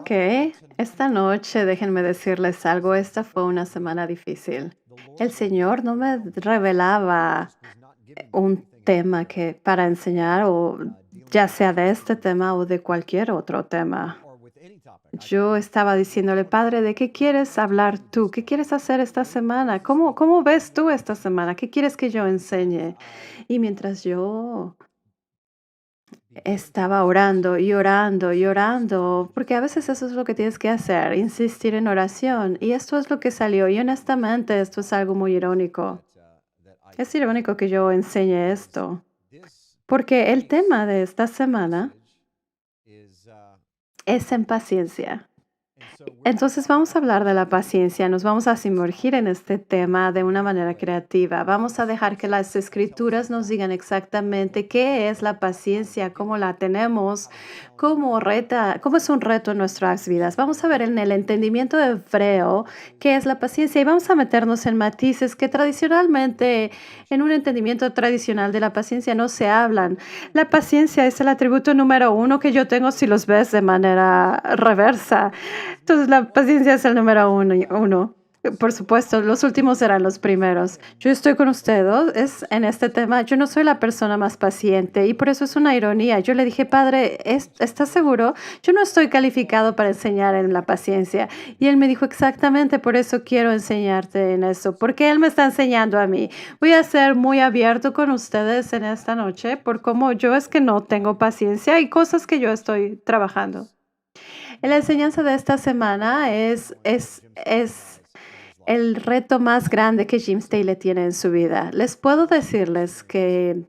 Ok, esta noche déjenme decirles algo, esta fue una semana difícil. El Señor no me revelaba un tema que para enseñar o ya sea de este tema o de cualquier otro tema. Yo estaba diciéndole, Padre, ¿de qué quieres hablar tú? ¿Qué quieres hacer esta semana? ¿Cómo ves tú esta semana? ¿Qué quieres que yo enseñe? Y mientras yo estaba orando y orando y orando, porque a veces eso es lo que tienes que hacer, insistir en oración. Y esto es lo que salió. Y honestamente, esto es algo muy irónico. Es irónico que yo enseñe esto, porque el tema de esta semana es en paciencia. Entonces vamos a hablar de la paciencia, nos vamos a sumergir en este tema de una manera creativa. Vamos a dejar que las escrituras nos digan exactamente qué es la paciencia, cómo la tenemos, cómo es un reto en nuestras vidas. Vamos a ver en el entendimiento hebreo qué es la paciencia y vamos a meternos en matices que tradicionalmente, en un entendimiento tradicional de la paciencia no se hablan. La paciencia es el atributo número uno que yo tengo si los ves de manera reversa. Entonces, la paciencia es el número uno. Por supuesto, los últimos serán los primeros. Yo estoy con ustedes en este tema. Yo no soy la persona más paciente y por eso es una ironía. Yo le dije, Padre, ¿estás seguro? Yo no estoy calificado para enseñar en la paciencia. Y él me dijo, exactamente, por eso quiero enseñarte en eso, porque él me está enseñando a mí. Voy a ser muy abierto con ustedes en esta noche por cómo yo es que no tengo paciencia y cosas que yo estoy trabajando. La enseñanza de esta semana es el reto más grande que Jim Staley tiene en su vida. Les puedo decirles que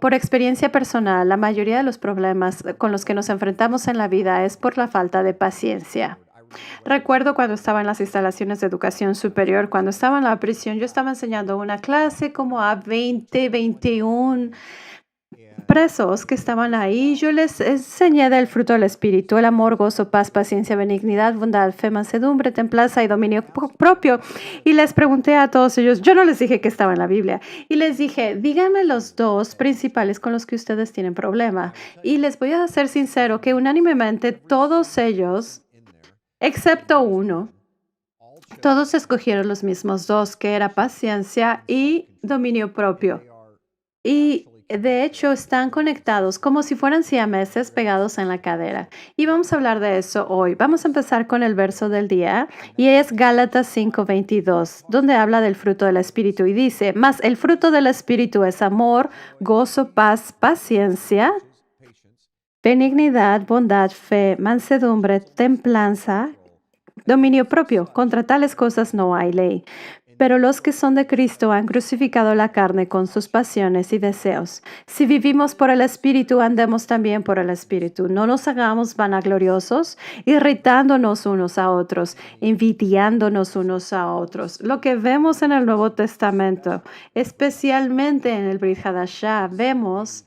por experiencia personal, la mayoría de los problemas con los que nos enfrentamos en la vida es por la falta de paciencia. Recuerdo cuando estaba en las instalaciones de educación superior, cuando estaba en la prisión, yo estaba enseñando una clase como a 20, 21 presos que estaban ahí. Yo les enseñé del fruto del Espíritu, el amor, gozo, paz, paciencia, benignidad, bondad, fe, mansedumbre, templanza y dominio propio. Y les pregunté a todos ellos, yo no les dije que estaba en la Biblia, y les dije, díganme los dos principales con los que ustedes tienen problema. Y les voy a ser sincero que unánimemente todos ellos, excepto uno, todos escogieron los mismos dos, que era paciencia y dominio propio. Y de hecho están conectados como si fueran siameses pegados en la cadera. Y vamos a hablar de eso hoy. Vamos a empezar con el verso del día y es Gálatas 5:22, donde habla del fruto del Espíritu y dice, mas el fruto del Espíritu es amor, gozo, paz, paciencia, benignidad, bondad, fe, mansedumbre, templanza, dominio propio. Contra tales cosas no hay ley. Pero los que son de Cristo han crucificado la carne con sus pasiones y deseos. Si vivimos por el Espíritu, andemos también por el Espíritu. No nos hagamos vanagloriosos, irritándonos unos a otros, envidiándonos unos a otros. Lo que vemos en el Nuevo Testamento, especialmente en el Brit Hadashah, vemos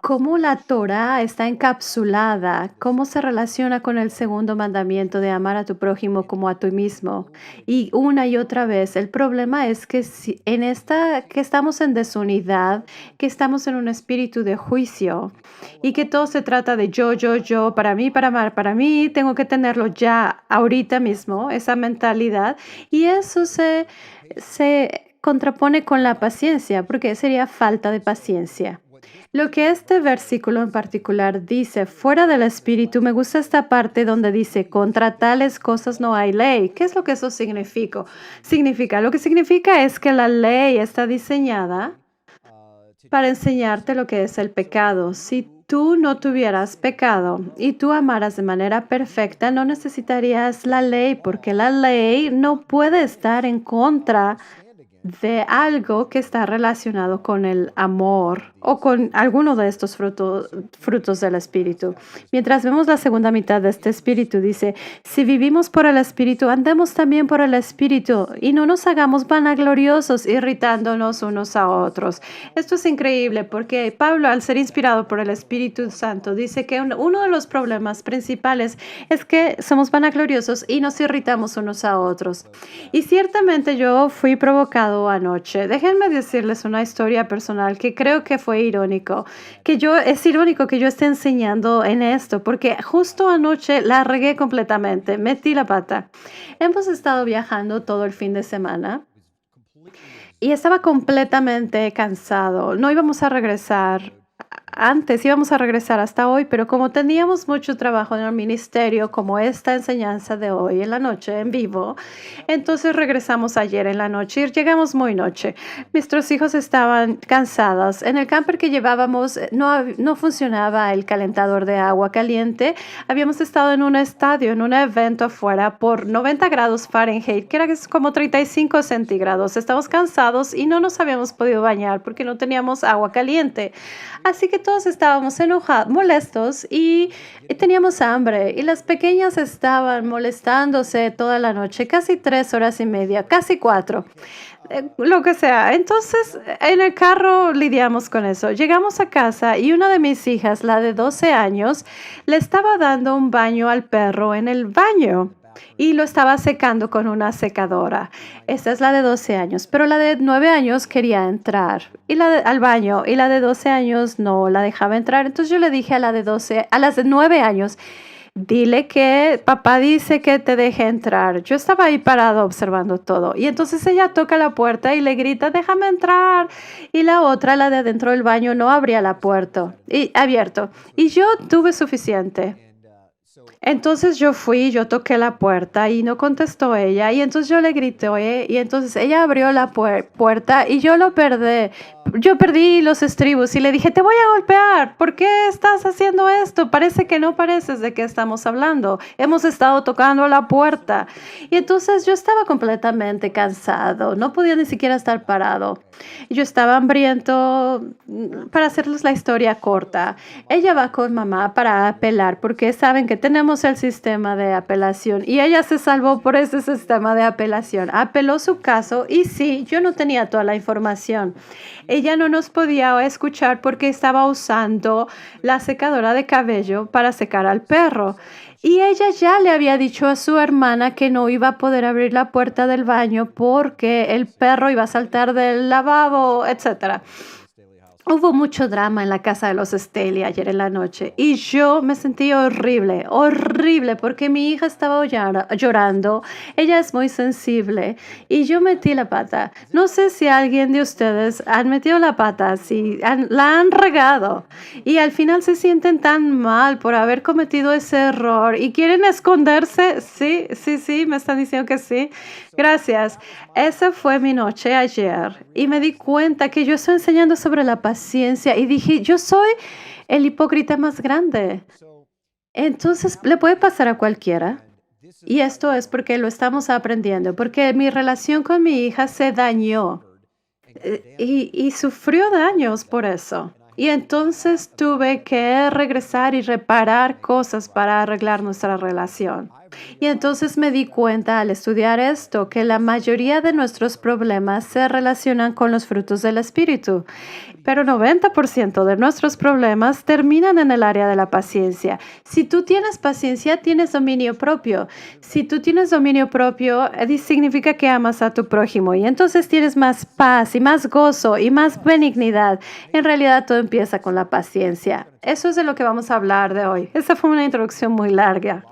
cómo la Torá está encapsulada, cómo se relaciona con el segundo mandamiento de amar a tu prójimo como a ti mismo. Y una y otra vez, el problema es que que estamos en desunidad, que estamos en un espíritu de juicio y que todo se trata de yo, para mí, para amar, para mí, tengo que tenerlo ya, ahorita mismo, esa mentalidad. Y eso se contrapone con la paciencia, porque sería falta de paciencia. Lo que este versículo en particular dice, fuera del espíritu, me gusta esta parte donde dice, contra tales cosas no hay ley. ¿Qué es lo que eso significa? Lo que significa es que la ley está diseñada para enseñarte lo que es el pecado. Si tú no tuvieras pecado y tú amaras de manera perfecta, no necesitarías la ley, porque la ley no puede estar en contra de algo que está relacionado con el amor o con alguno de estos frutos del Espíritu. Mientras vemos la segunda mitad de este Espíritu, dice, si vivimos por el Espíritu, andemos también por el Espíritu y no nos hagamos vanagloriosos, irritándonos unos a otros. Esto es increíble porque Pablo, al ser inspirado por el Espíritu Santo, dice que uno de los problemas principales es que somos vanagloriosos y nos irritamos unos a otros. Y ciertamente yo fui provocado anoche. Déjenme decirles una historia personal que creo que fue irónico, es irónico que yo esté enseñando en esto, porque justo anoche la regué completamente, metí la pata. Hemos estado viajando todo el fin de semana y estaba completamente cansado. No íbamos a regresar antes, íbamos a regresar hasta hoy, pero como teníamos mucho trabajo en el ministerio, como esta enseñanza de hoy en la noche en vivo, entonces regresamos ayer en la noche y llegamos muy noche. Nuestros hijos estaban cansados. En el camper que llevábamos no funcionaba el calentador de agua caliente. Habíamos estado en un estadio, en un evento afuera por 90 grados Fahrenheit, que era como 35 centígrados. Estamos cansados y no nos habíamos podido bañar porque no teníamos agua caliente. Así que todos estábamos enojados, molestos y teníamos hambre. Y las pequeñas estaban molestándose toda la noche, casi 3 horas y media, casi 4, lo que sea. Entonces, en el carro lidiamos con eso. Llegamos a casa y una de mis hijas, la de 12 años, le estaba dando un baño al perro en el baño y lo estaba secando con una secadora. Esta es la de 12 años, pero la de 9 años quería entrar al baño y la de 12 años no la dejaba entrar. Entonces yo le dije a las de 9 años, dile que papá dice que te deje entrar. Yo estaba ahí parado observando todo y entonces ella toca la puerta y le grita, déjame entrar. Y la otra, la de adentro del baño, no abría la puerta y abierto. Y yo tuve suficiente. Entonces yo toqué la puerta y no contestó ella y entonces yo le grité y entonces ella abrió la puerta y yo perdí los estribos y le dije, te voy a golpear, ¿por qué estás haciendo esto? Parece que no pareces de qué estamos hablando, hemos estado tocando la puerta. Y entonces yo estaba completamente cansado, no podía ni siquiera estar parado. Yo estaba hambriento. Para hacerles la historia corta, ella va con mamá para apelar porque saben que tenemos el sistema de apelación y ella se salvó por ese sistema de apelación. Apeló su caso y sí, yo no tenía toda la información. Ella no nos podía escuchar porque estaba usando la secadora de cabello para secar al perro. Y ella ya le había dicho a su hermana que no iba a poder abrir la puerta del baño porque el perro iba a saltar del lavabo, etcétera. Hubo mucho drama en la casa de los Stelly ayer en la noche y yo me sentí horrible, horrible, porque mi hija estaba llorando. Ella es muy sensible y yo metí la pata. No sé si alguien de ustedes han metido la pata, si la han regado y al final se sienten tan mal por haber cometido ese error y quieren esconderse. Sí, sí, sí, me están diciendo que sí. Gracias. Esa fue mi noche ayer y me di cuenta que yo estoy enseñando sobre la paciencia y dije, yo soy el hipócrita más grande. Entonces, le puede pasar a cualquiera. Y esto es porque lo estamos aprendiendo, porque mi relación con mi hija se dañó y sufrió daños por eso. Y entonces tuve que regresar y reparar cosas para arreglar nuestra relación. Y entonces me di cuenta al estudiar esto que la mayoría de nuestros problemas se relacionan con los frutos del espíritu, pero 90% de nuestros problemas terminan en el área de la paciencia. Si tú tienes paciencia, tienes dominio propio. Si tú tienes dominio propio, significa que amas a tu prójimo y entonces tienes más paz y más gozo y más benignidad. En realidad todo empieza con la paciencia. Eso es de lo que vamos a hablar de hoy. Esa fue una introducción muy larga.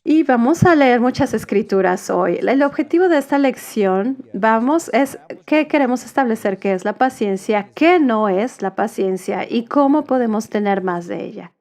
Y vamos a leer muchas escrituras hoy. El objetivo de esta lección, es qué queremos establecer qué es la paciencia, qué no es la paciencia y cómo podemos tener más de ella.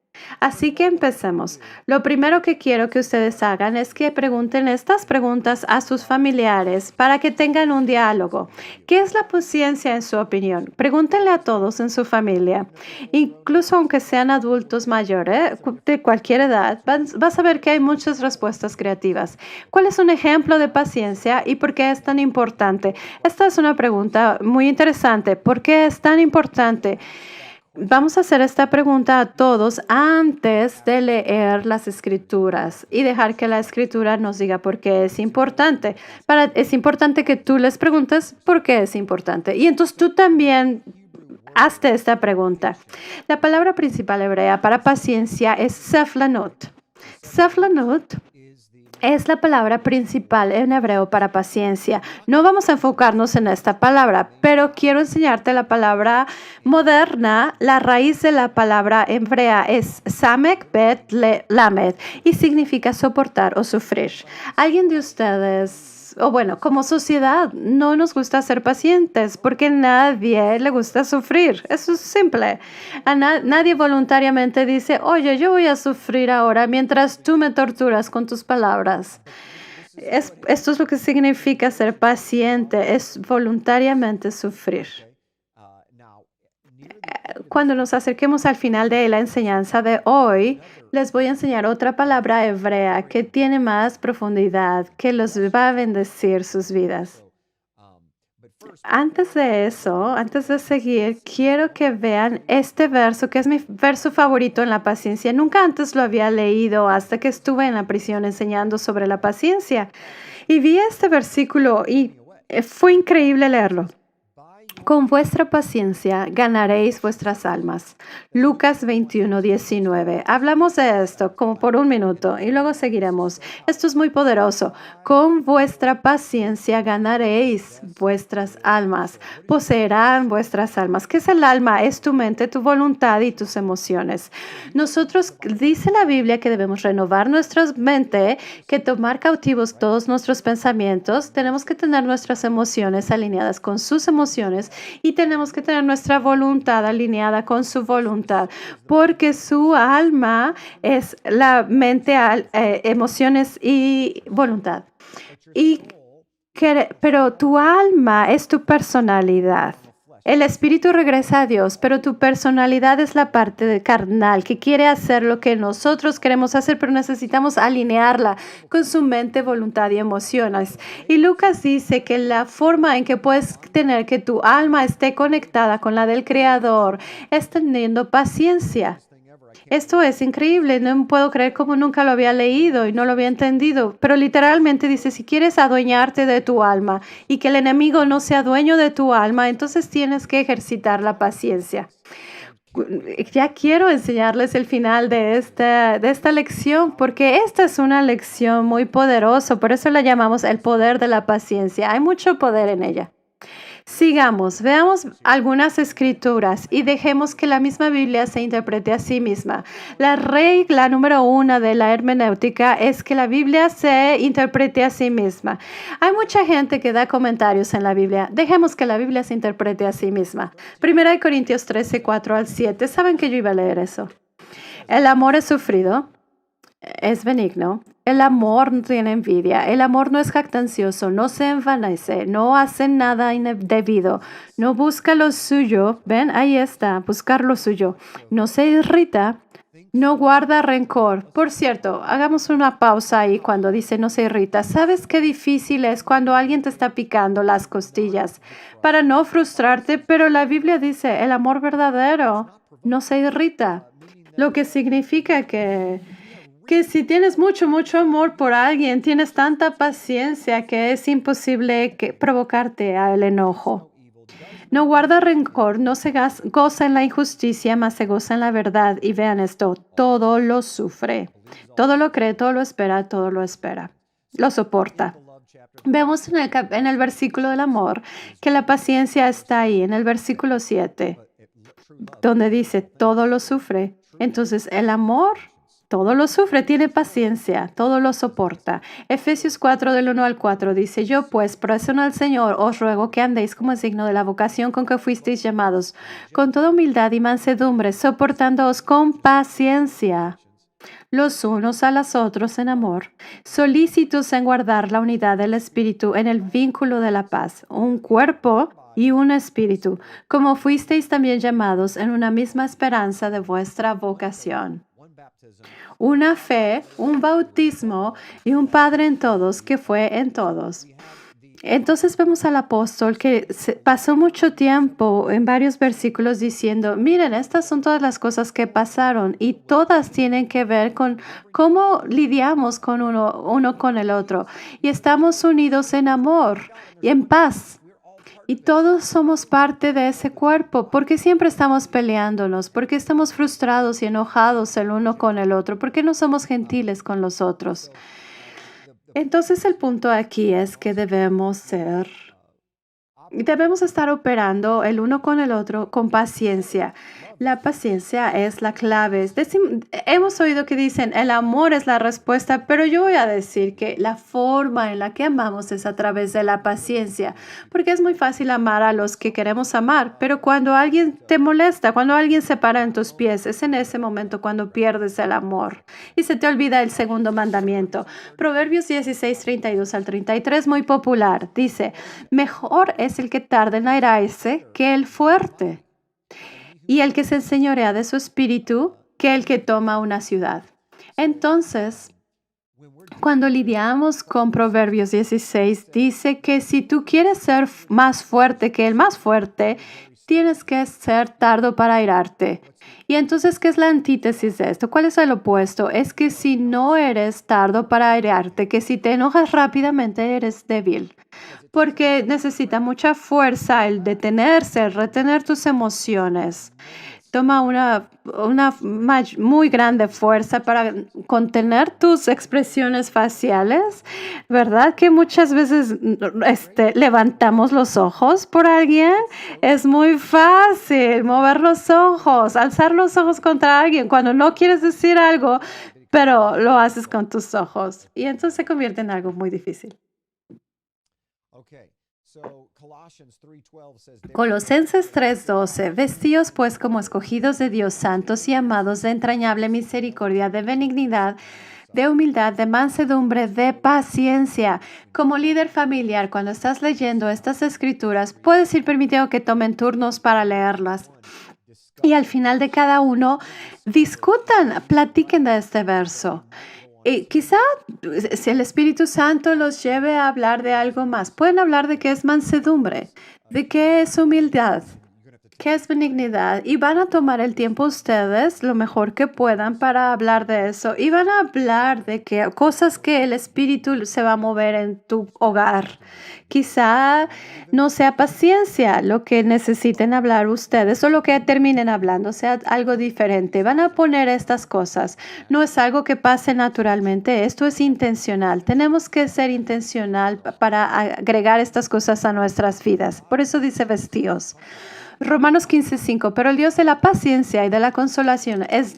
Así que empecemos. Lo primero que quiero que ustedes hagan es que pregunten estas preguntas a sus familiares para que tengan un diálogo. ¿Qué es la paciencia en su opinión? Pregúntenle a todos en su familia, incluso aunque sean adultos mayores de cualquier edad, vas a ver que hay muchas respuestas creativas. ¿Cuál es un ejemplo de paciencia y por qué es tan importante? Esta es una pregunta muy interesante. ¿Por qué es tan importante? Vamos a hacer esta pregunta a todos antes de leer las escrituras y dejar que la escritura nos diga por qué es importante. Es importante que tú les preguntes por qué es importante. Y entonces tú también hazte esta pregunta. La palabra principal hebrea para paciencia es seflanot. Seflanot Es la palabra principal en hebreo para paciencia. No vamos a enfocarnos en esta palabra, pero quiero enseñarte la palabra moderna. La raíz de la palabra hebrea es samek bet lamed y significa soportar o sufrir. ¿Alguien de ustedes, o bueno, como sociedad, no nos gusta ser pacientes porque a nadie le gusta sufrir? Eso es simple. Nadie voluntariamente dice, oye, yo voy a sufrir ahora mientras tú me torturas con tus palabras. Esto es lo que significa ser paciente, es voluntariamente sufrir. Cuando nos acerquemos al final de la enseñanza de hoy, les voy a enseñar otra palabra hebrea que tiene más profundidad, que los va a bendecir sus vidas. Antes de eso, antes de seguir, quiero que vean este verso, que es mi verso favorito en la paciencia. Nunca antes lo había leído hasta que estuve en la prisión enseñando sobre la paciencia. Y vi este versículo y fue increíble leerlo. Con vuestra paciencia ganaréis vuestras almas. Lucas 21:19. Hablamos de esto como por un minuto y luego seguiremos. Esto es muy poderoso. Con vuestra paciencia ganaréis vuestras almas. Poseerán vuestras almas. ¿Qué es el alma? Es tu mente, tu voluntad y tus emociones. Nosotros, dice la Biblia, que debemos renovar nuestra mente, que tomar cautivos todos nuestros pensamientos. Tenemos que tener nuestras emociones alineadas con sus emociones y tenemos que tener nuestra voluntad alineada con su voluntad, porque su alma es la mente, emociones y voluntad. Pero tu alma es tu personalidad. El espíritu regresa a Dios, pero tu personalidad es la parte carnal que quiere hacer lo que nosotros queremos hacer, pero necesitamos alinearla con su mente, voluntad y emociones. Y Lucas dice que la forma en que puedes tener que tu alma esté conectada con la del Creador es teniendo paciencia. Esto es increíble, no puedo creer cómo nunca lo había leído y no lo había entendido, pero literalmente dice, si quieres adueñarte de tu alma y que el enemigo no sea dueño de tu alma, entonces tienes que ejercitar la paciencia. Ya quiero enseñarles el final de esta lección, porque esta es una lección muy poderosa, por eso la llamamos el poder de la paciencia. Hay mucho poder en ella. Sigamos, veamos algunas escrituras y dejemos que la misma Biblia se interprete a sí misma. La regla número 1 de la hermenéutica es que la Biblia se interprete a sí misma. Hay mucha gente que da comentarios en la Biblia. Dejemos que la Biblia se interprete a sí misma. 1 Corintios 13, 4-7. ¿Saben que yo iba a leer eso? El amor es sufrido, es benigno. El amor no tiene envidia. El amor no es jactancioso, no se envanece, no hace nada indebido, no busca lo suyo. Ven, ahí está, buscar lo suyo. No se irrita, no guarda rencor. Por cierto, hagamos una pausa ahí cuando dice no se irrita. ¿Sabes qué difícil es cuando alguien te está picando las costillas? Para no frustrarte, pero la Biblia dice el amor verdadero no se irrita. Lo que significa que si tienes mucho amor por alguien, tienes tanta paciencia que es imposible provocarte al enojo. No guarda rencor, no se goza en la injusticia, mas se goza en la verdad. Y vean esto, todo lo sufre, todo lo cree, todo lo espera, lo soporta. Vemos en el versículo del amor que la paciencia está ahí, en el versículo 7, donde dice todo lo sufre. Entonces el amor todo lo sufre, tiene paciencia, todo lo soporta. Efesios 4, del 1-4 dice, yo pues, por razón al Señor, os ruego que andéis como es digno de la vocación con que fuisteis llamados, con toda humildad y mansedumbre, soportándoos con paciencia los unos a los otros en amor, solícitos en guardar la unidad del Espíritu en el vínculo de la paz, un cuerpo y un espíritu, como fuisteis también llamados en una misma esperanza de vuestra vocación. Una fe, un bautismo y un Padre en todos, que fue en todos. Entonces vemos al apóstol que pasó mucho tiempo en varios versículos diciendo, miren, estas son todas las cosas que pasaron y todas tienen que ver con cómo lidiamos con uno con el otro. Y estamos unidos en amor y en paz. Y todos somos parte de ese cuerpo, porque siempre estamos peleándonos, porque estamos frustrados y enojados el uno con el otro, porque no somos gentiles con los otros. Entonces el punto aquí es que debemos estar operando el uno con el otro con paciencia. La paciencia es la clave. Hemos oído que dicen, el amor es la respuesta, pero yo voy a decir que la forma en la que amamos es a través de la paciencia, porque es muy fácil amar a los que queremos amar, pero cuando alguien te molesta, cuando alguien se para en tus pies, es en ese momento cuando pierdes el amor y se te olvida el segundo mandamiento. Proverbios 16:32 al 33, muy popular, dice, mejor es el que tarda en airarse que el fuerte, y el que se enseñorea de su espíritu que el que toma una ciudad. Entonces, cuando lidiamos con Proverbios 16, dice que si tú quieres ser más fuerte que el más fuerte, tienes que ser tardo para airarte. Y entonces, ¿qué es la antítesis de esto? ¿Cuál es el opuesto? Es que si no eres tardo para airarte, que si te enojas rápidamente, eres débil. Porque necesita mucha fuerza el detenerse, el retener tus emociones. Toma una muy grande fuerza para contener tus expresiones faciales, ¿verdad? Que muchas veces levantamos los ojos por alguien. Es muy fácil mover los ojos, alzar los ojos contra alguien cuando no quieres decir algo, pero lo haces con tus ojos. Y entonces se convierte en algo muy difícil. Colosenses 3:12. Vestíos pues como escogidos de Dios, santos y amados, de entrañable misericordia, de benignidad, de humildad, de mansedumbre, de paciencia. Como líder familiar, cuando estás leyendo estas escrituras, puedes ir permitiendo que tomen turnos para leerlas. Y al final de cada uno, discutan, platiquen de este verso. Y quizá si el Espíritu Santo los lleve a hablar de algo más, pueden hablar de qué es mansedumbre, de qué es humildad, qué es benignidad, y van a tomar el tiempo ustedes lo mejor que puedan para hablar de eso, y van a hablar de que cosas que el Espíritu se va a mover en tu hogar. Quizá no sea paciencia lo que necesiten hablar ustedes o lo que terminen hablando, sea algo diferente. Van a poner estas cosas. No es algo que pase naturalmente, esto es intencional. Tenemos que ser intencional para agregar estas cosas a nuestras vidas. Por eso dice vestíos. Romanos 15:5, pero el Dios de la paciencia y de la consolación es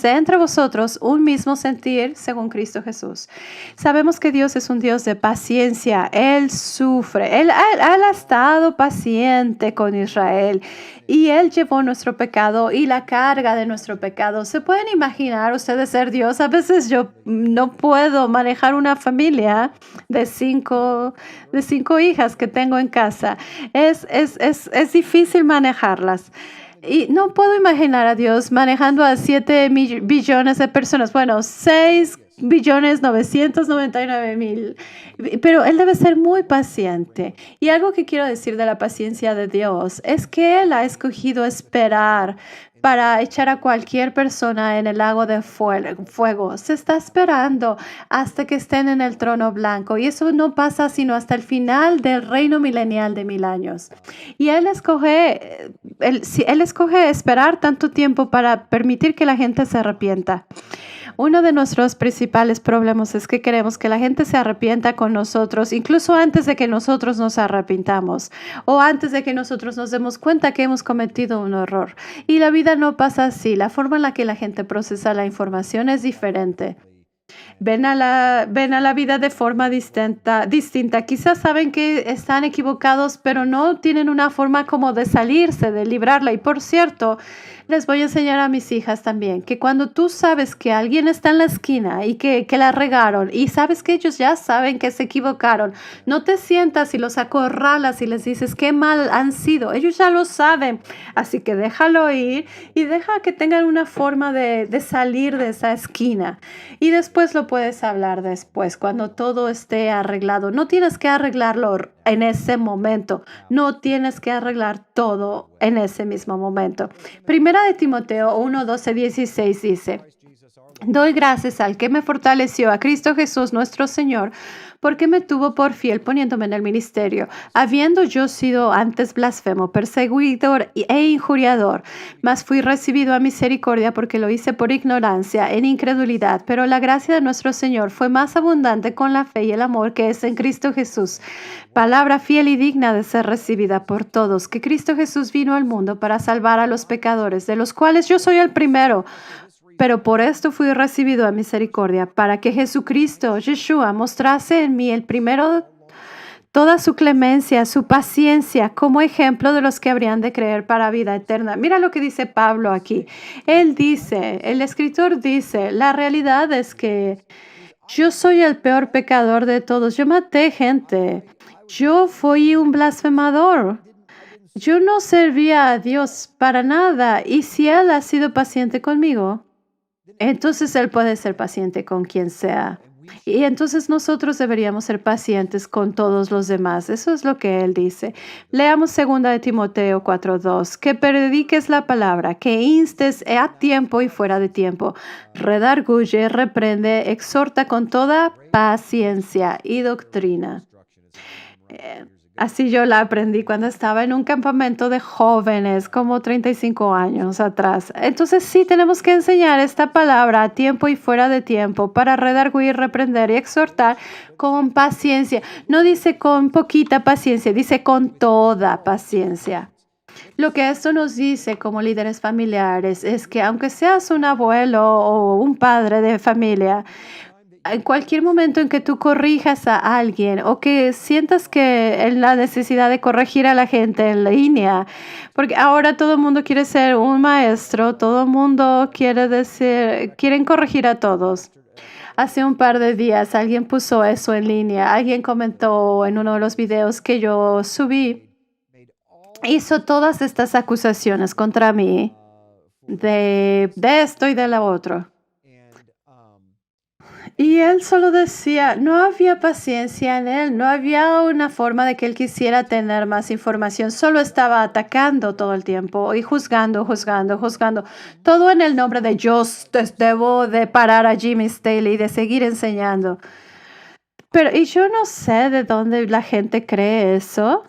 de entre vosotros un mismo sentir según Cristo Jesús. Sabemos que Dios es un Dios de paciencia. Él sufre. Él ha estado paciente con Israel y Él llevó nuestro pecado y la carga de nuestro pecado. ¿Se pueden imaginar ustedes ser Dios? A veces yo no puedo manejar una familia de cinco hijas que tengo en casa. Es difícil manejarlas. Y no puedo imaginar a Dios manejando a 7 billones de personas. Bueno, 6.999.000. Pero Él debe ser muy paciente. Y algo que quiero decir de la paciencia de Dios es que Él ha escogido esperar para echar a cualquier persona en el lago de fuego. Se está esperando hasta que estén en el trono blanco. Y eso no pasa sino hasta el final del reino milenial de 1000 años. Y él escoge esperar tanto tiempo para permitir que la gente se arrepienta. Uno de nuestros principales problemas es que queremos que la gente se arrepienta con nosotros, incluso antes de que nosotros nos arrepintamos o antes de que nosotros nos demos cuenta que hemos cometido un error. Y la vida no pasa así. La forma en la que la gente procesa la información es diferente. Ven a la vida de forma distinta. Quizás saben que están equivocados, pero no tienen una forma como de salirse, de librarla. Y por cierto, les voy a enseñar a mis hijas también que cuando tú sabes que alguien está en la esquina y que la regaron y sabes que ellos ya saben que se equivocaron, no te sientas y los acorralas y les dices qué mal han sido. Ellos ya lo saben. Así que déjalo ir y deja que tengan una forma de salir de esa esquina. Y después lo puedes hablar después, cuando todo esté arreglado. No tienes que arreglarlo en ese momento. No tienes que arreglar todo en ese mismo momento. Primera de Timoteo 1:12-16 dice, Doy gracias al que me fortaleció, a Cristo Jesús nuestro Señor, porque me tuvo por fiel poniéndome en el ministerio, habiendo yo sido antes blasfemo, perseguidor e injuriador, mas fui recibido a misericordia porque lo hice por ignorancia, en incredulidad, pero la gracia de nuestro Señor fue más abundante con la fe y el amor que es en Cristo Jesús. Palabra fiel y digna de ser recibida por todos, que Cristo Jesús vino al mundo para salvar a los pecadores, de los cuales yo soy el primero. Pero por esto fui recibido a misericordia, para que Jesucristo, Yeshua, mostrase en mí el primero toda su clemencia, su paciencia, como ejemplo de los que habrían de creer para vida eterna. Mira lo que dice Pablo aquí. Él dice, el escritor dice, la realidad es que yo soy el peor pecador de todos. Yo maté gente. Yo fui un blasfemador. Yo no servía a Dios para nada. Y si Él ha sido paciente conmigo, entonces Él puede ser paciente con quien sea. Y entonces nosotros deberíamos ser pacientes con todos los demás. Eso es lo que Él dice. Leamos 2 de Timoteo 4:2. Que prediques la palabra, que instes a tiempo y fuera de tiempo. Redarguye, reprende, exhorta con toda paciencia y doctrina. Así yo la aprendí cuando estaba en un campamento de jóvenes, como 35 años atrás. Entonces sí tenemos que enseñar esta palabra a tiempo y fuera de tiempo para redarguir, reprender y exhortar con paciencia. No dice con poquita paciencia, dice con toda paciencia. Lo que esto nos dice como líderes familiares es que aunque seas un abuelo o un padre de familia, en cualquier momento en que tú corrijas a alguien o que sientas que en la necesidad de corregir a la gente en línea, porque ahora todo el mundo quiere ser un maestro, todo el mundo quieren corregir a todos. Hace un par de días alguien puso eso en línea, alguien comentó en uno de los videos que yo subí, hizo todas estas acusaciones contra mí de esto y de lo otro. Y él solo decía, no había paciencia en él, no había una forma de que él quisiera tener más información, solo estaba atacando todo el tiempo y juzgando, juzgando, juzgando, todo en el nombre de yo debo de parar a Jimmy Staley y de seguir enseñando. Pero y yo no sé de dónde la gente cree eso.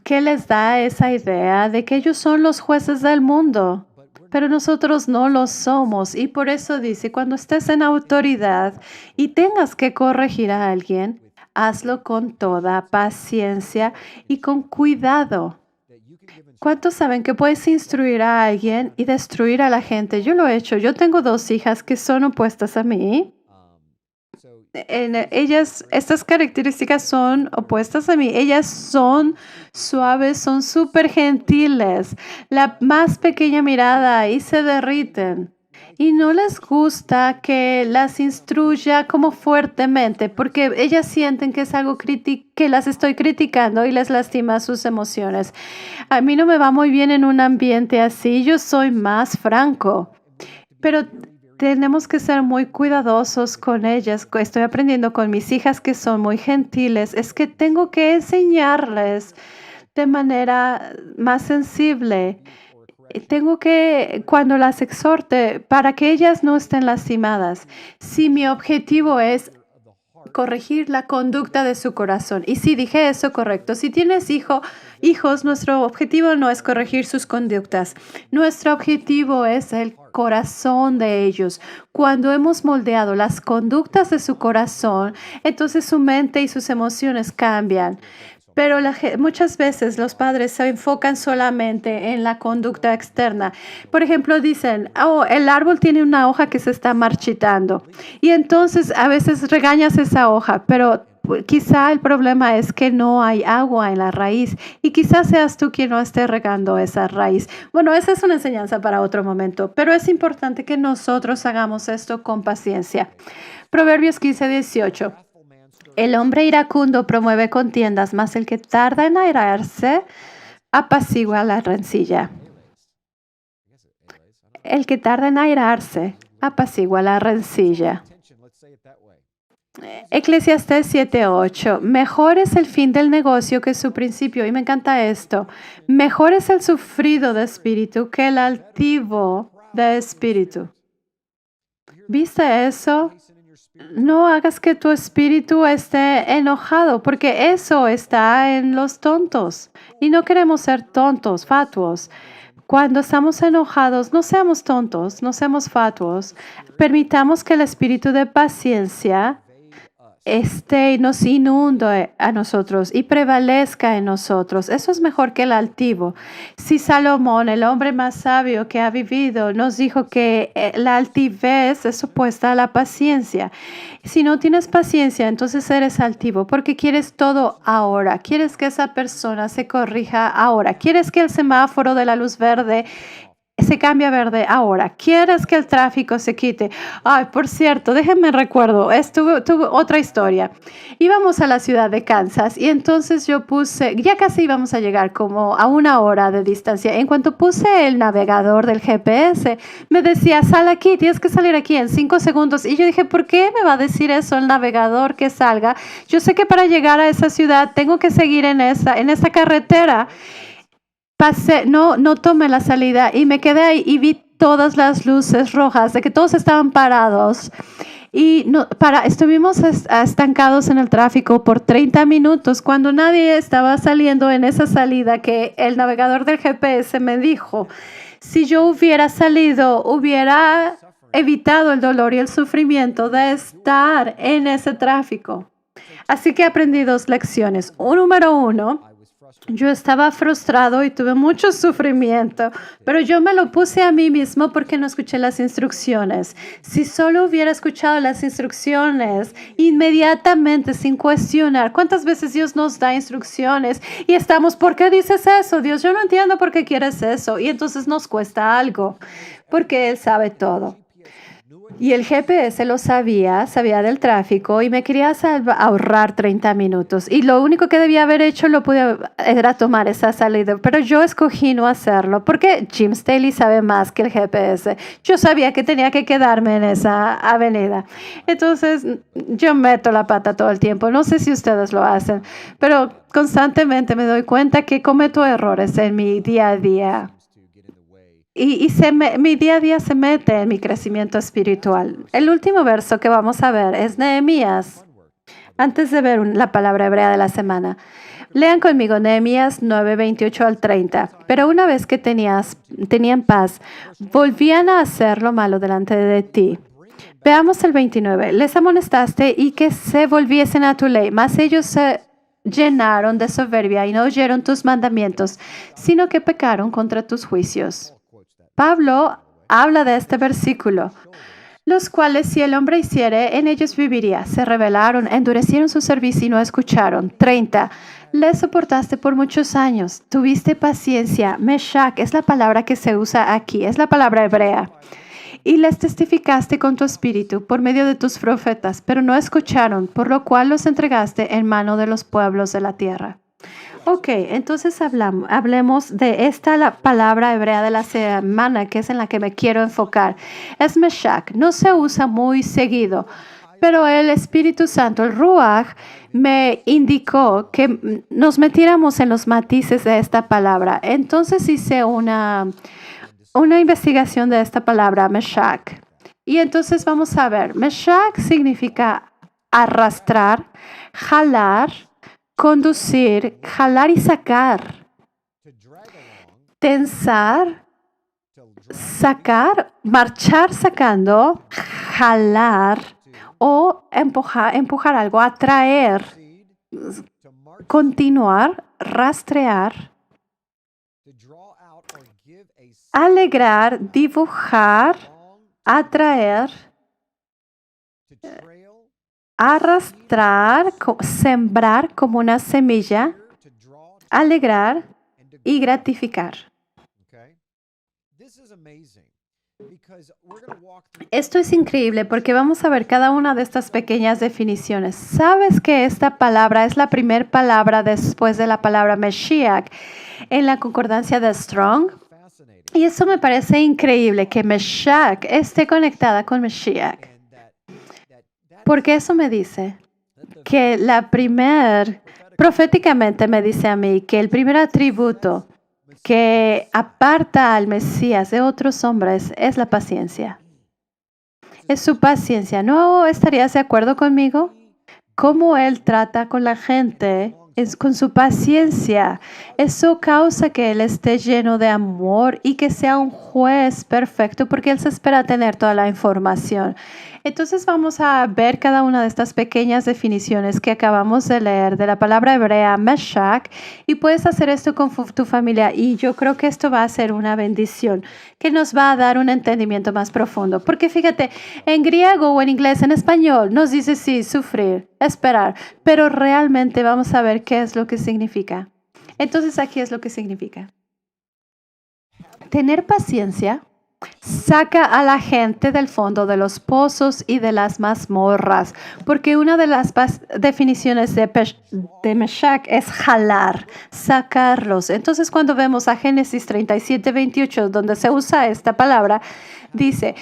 ¿Qué les da esa idea de que ellos son los jueces del mundo? Pero nosotros no lo somos y por eso dice, cuando estés en autoridad y tengas que corregir a alguien, hazlo con toda paciencia y con cuidado. ¿Cuántos saben que puedes instruir a alguien y destruir a la gente? Yo lo he hecho. Yo tengo 2 hijas que son opuestas a mí. Ellas, estas características son opuestas a mí. Ellas son suaves, son súper gentiles. La más pequeña mirada y se derriten. Y no les gusta que las instruya como fuertemente, porque ellas sienten que es algo que las estoy criticando y les lastima sus emociones. A mí no me va muy bien en un ambiente así. Yo soy más franco. Pero tenemos que ser muy cuidadosos con ellas. Estoy aprendiendo con mis hijas que son muy gentiles. Es que tengo que enseñarles de manera más sensible. Tengo que, cuando las exhorte, para que ellas no estén lastimadas. Si mi objetivo es corregir la conducta de su corazón. Y sí, dije eso correcto. Si tienes hijos, nuestro objetivo no es corregir sus conductas. Nuestro objetivo es el corazón de ellos. Cuando hemos moldeado las conductas de su corazón, entonces su mente y sus emociones cambian. Pero muchas veces los padres se enfocan solamente en la conducta externa. Por ejemplo, dicen, oh, el árbol tiene una hoja que se está marchitando. Y entonces a veces regañas esa hoja, pero quizá el problema es que no hay agua en la raíz y quizás seas tú quien no esté regando esa raíz. Bueno, esa es una enseñanza para otro momento, pero es importante que nosotros hagamos esto con paciencia. Proverbios 15:18. El hombre iracundo promueve contiendas, mas el que tarda en airarse apacigua la rencilla. El que tarda en airarse apacigua la rencilla. Eclesiastés 7:8. Mejor es el fin del negocio que su principio. Y me encanta esto. Mejor es el sufrido de espíritu que el altivo de espíritu. ¿Viste eso? No hagas que tu espíritu esté enojado, porque eso está en los tontos. Y no queremos ser tontos, fatuos. Cuando estamos enojados, no seamos tontos, no seamos fatuos. Permitamos que el espíritu de paciencia y nos inunde a nosotros y prevalezca en nosotros. Eso es mejor que el altivo. Si Salomón, el hombre más sabio que ha vivido, nos dijo que la altivez es opuesta a la paciencia. Si no tienes paciencia, entonces eres altivo porque quieres todo ahora. Quieres que esa persona se corrija ahora. Quieres que el semáforo de la luz verde se cambia a verde ahora. ¿Quieres que el tráfico se quite? Ay, por cierto, déjenme recuerdo, tuve otra historia. Íbamos a la ciudad de Kansas y entonces yo puse, ya casi íbamos a llegar como a 1 hora de distancia. En cuanto puse el navegador del GPS, me decía, sal aquí, tienes que salir aquí en 5 segundos. Y yo dije, ¿por qué me va a decir eso el navegador que salga? Yo sé que para llegar a esa ciudad tengo que seguir en esa carretera. Pasé, no tomé la salida y me quedé ahí y vi todas las luces rojas de que todos estaban parados y estuvimos estancados en el tráfico por 30 minutos cuando nadie estaba saliendo en esa salida que el navegador del GPS me dijo. Si yo hubiera salido, hubiera evitado el dolor y el sufrimiento de estar en ese tráfico. Así que aprendí 2 lecciones. Número 1. Yo estaba frustrado y tuve mucho sufrimiento, pero yo me lo puse a mí mismo porque no escuché las instrucciones. Si solo hubiera escuchado las instrucciones inmediatamente, sin cuestionar, ¿cuántas veces Dios nos da instrucciones y estamos, ¿por qué dices eso? Dios, yo no entiendo por qué quieres eso. Y entonces nos cuesta algo, porque Él sabe todo. Y el GPS lo sabía del tráfico y me quería ahorrar 30 minutos. Y lo único que debía haber hecho era tomar esa salida. Pero yo escogí no hacerlo porque Jim Staley sabe más que el GPS. Yo sabía que tenía que quedarme en esa avenida. Entonces yo meto la pata todo el tiempo. No sé si ustedes lo hacen, pero constantemente me doy cuenta que cometo errores en mi día a día. Y mi día a día se mete en mi crecimiento espiritual. El último verso que vamos a ver es Nehemías. Antes de ver la palabra hebrea de la semana, lean conmigo Nehemías 9, 28 al 30. Pero una vez que tenían paz, volvían a hacer lo malo delante de ti. Veamos el 29. Les amonestaste y que se volviesen a tu ley, mas ellos se llenaron de soberbia y no oyeron tus mandamientos, sino que pecaron contra tus juicios. Pablo habla de este versículo, los cuales si el hombre hiciere, en ellos viviría. Se rebelaron, endurecieron su servicio y no escucharon. 30. Les soportaste por muchos años, tuviste paciencia. Meshach es la palabra que se usa aquí, es la palabra hebrea. Y les testificaste con tu espíritu por medio de tus profetas, pero no escucharon, por lo cual los entregaste en mano de los pueblos de la tierra. Ok, entonces hablemos de la palabra hebrea de la semana, que es en la que me quiero enfocar. Es Meshach. No se usa muy seguido, pero el Espíritu Santo, el Ruach, me indicó que nos metiéramos en los matices de esta palabra. Entonces hice una investigación de esta palabra, Meshach. Y entonces vamos a ver. Meshach significa arrastrar, jalar, conducir, jalar y sacar, tensar, sacar, marchar sacando, jalar o empujar algo, atraer, continuar, rastrear, alegrar, dibujar, atraer, arrastrar, sembrar como una semilla, alegrar y gratificar. Esto es increíble porque vamos a ver cada una de estas pequeñas definiciones. ¿Sabes que esta palabra es la primera palabra después de la palabra Mashiach en la concordancia de Strong? Y eso me parece increíble, que Meshach esté conectada con Mashiach. Porque eso me dice que proféticamente me dice a mí que el primer atributo que aparta al Mesías de otros hombres es la paciencia. Es su paciencia. ¿No estarías de acuerdo conmigo? Cómo Él trata con la gente es con su paciencia. Eso causa que Él esté lleno de amor y que sea un juez perfecto porque Él se espera tener toda la información. Entonces vamos a ver cada una de estas pequeñas definiciones que acabamos de leer de la palabra hebrea Meshach y puedes hacer esto con tu familia y yo creo que esto va a ser una bendición que nos va a dar un entendimiento más profundo. Porque fíjate, en griego o en inglés, en español, nos dice sí, sufrir, esperar, pero realmente vamos a ver qué es lo que significa. Entonces aquí es lo que significa. Tener paciencia saca a la gente del fondo de los pozos y de las mazmorras, porque una de las definiciones de Meshach es jalar, sacarlos. Entonces cuando vemos a Génesis 37:28, donde se usa esta palabra, dice,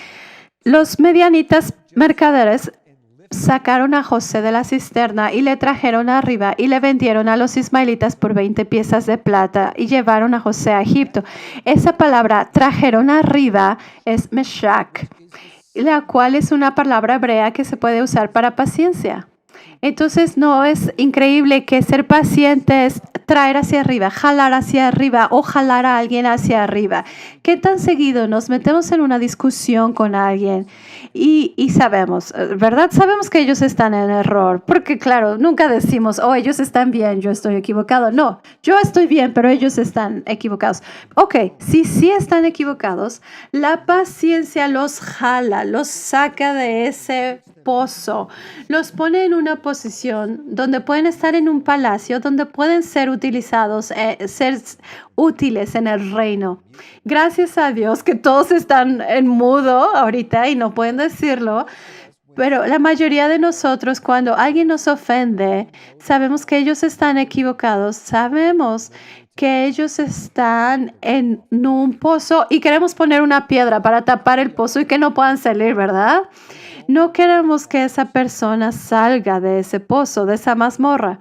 los medianitas mercaderes sacaron a José de la cisterna y le trajeron arriba y le vendieron a los ismaelitas por 20 piezas de plata y llevaron a José a Egipto. Esa palabra trajeron arriba es Meshach, la cual es una palabra hebrea que se puede usar para paciencia. Entonces, ¿no es increíble que ser paciente es traer hacia arriba, jalar hacia arriba o jalar a alguien hacia arriba? ¿Qué tan seguido nos metemos en una discusión con alguien y sabemos, ¿verdad? Sabemos que ellos están en error, porque claro, nunca decimos, oh, ellos están bien, yo estoy equivocado. No, yo estoy bien, pero ellos están equivocados. Ok, si sí están equivocados, la paciencia los jala, los saca de ese pozo, los pone en una posición donde pueden estar en un palacio, donde pueden ser utilizados, ser útiles en el reino. Gracias a Dios que todos están en mudo ahorita y no pueden decirlo, pero la mayoría de nosotros cuando alguien nos ofende, sabemos que ellos están equivocados, sabemos que ellos están en un pozo y queremos poner una piedra para tapar el pozo y que no puedan salir, ¿verdad? No queremos que esa persona salga de ese pozo, de esa mazmorra.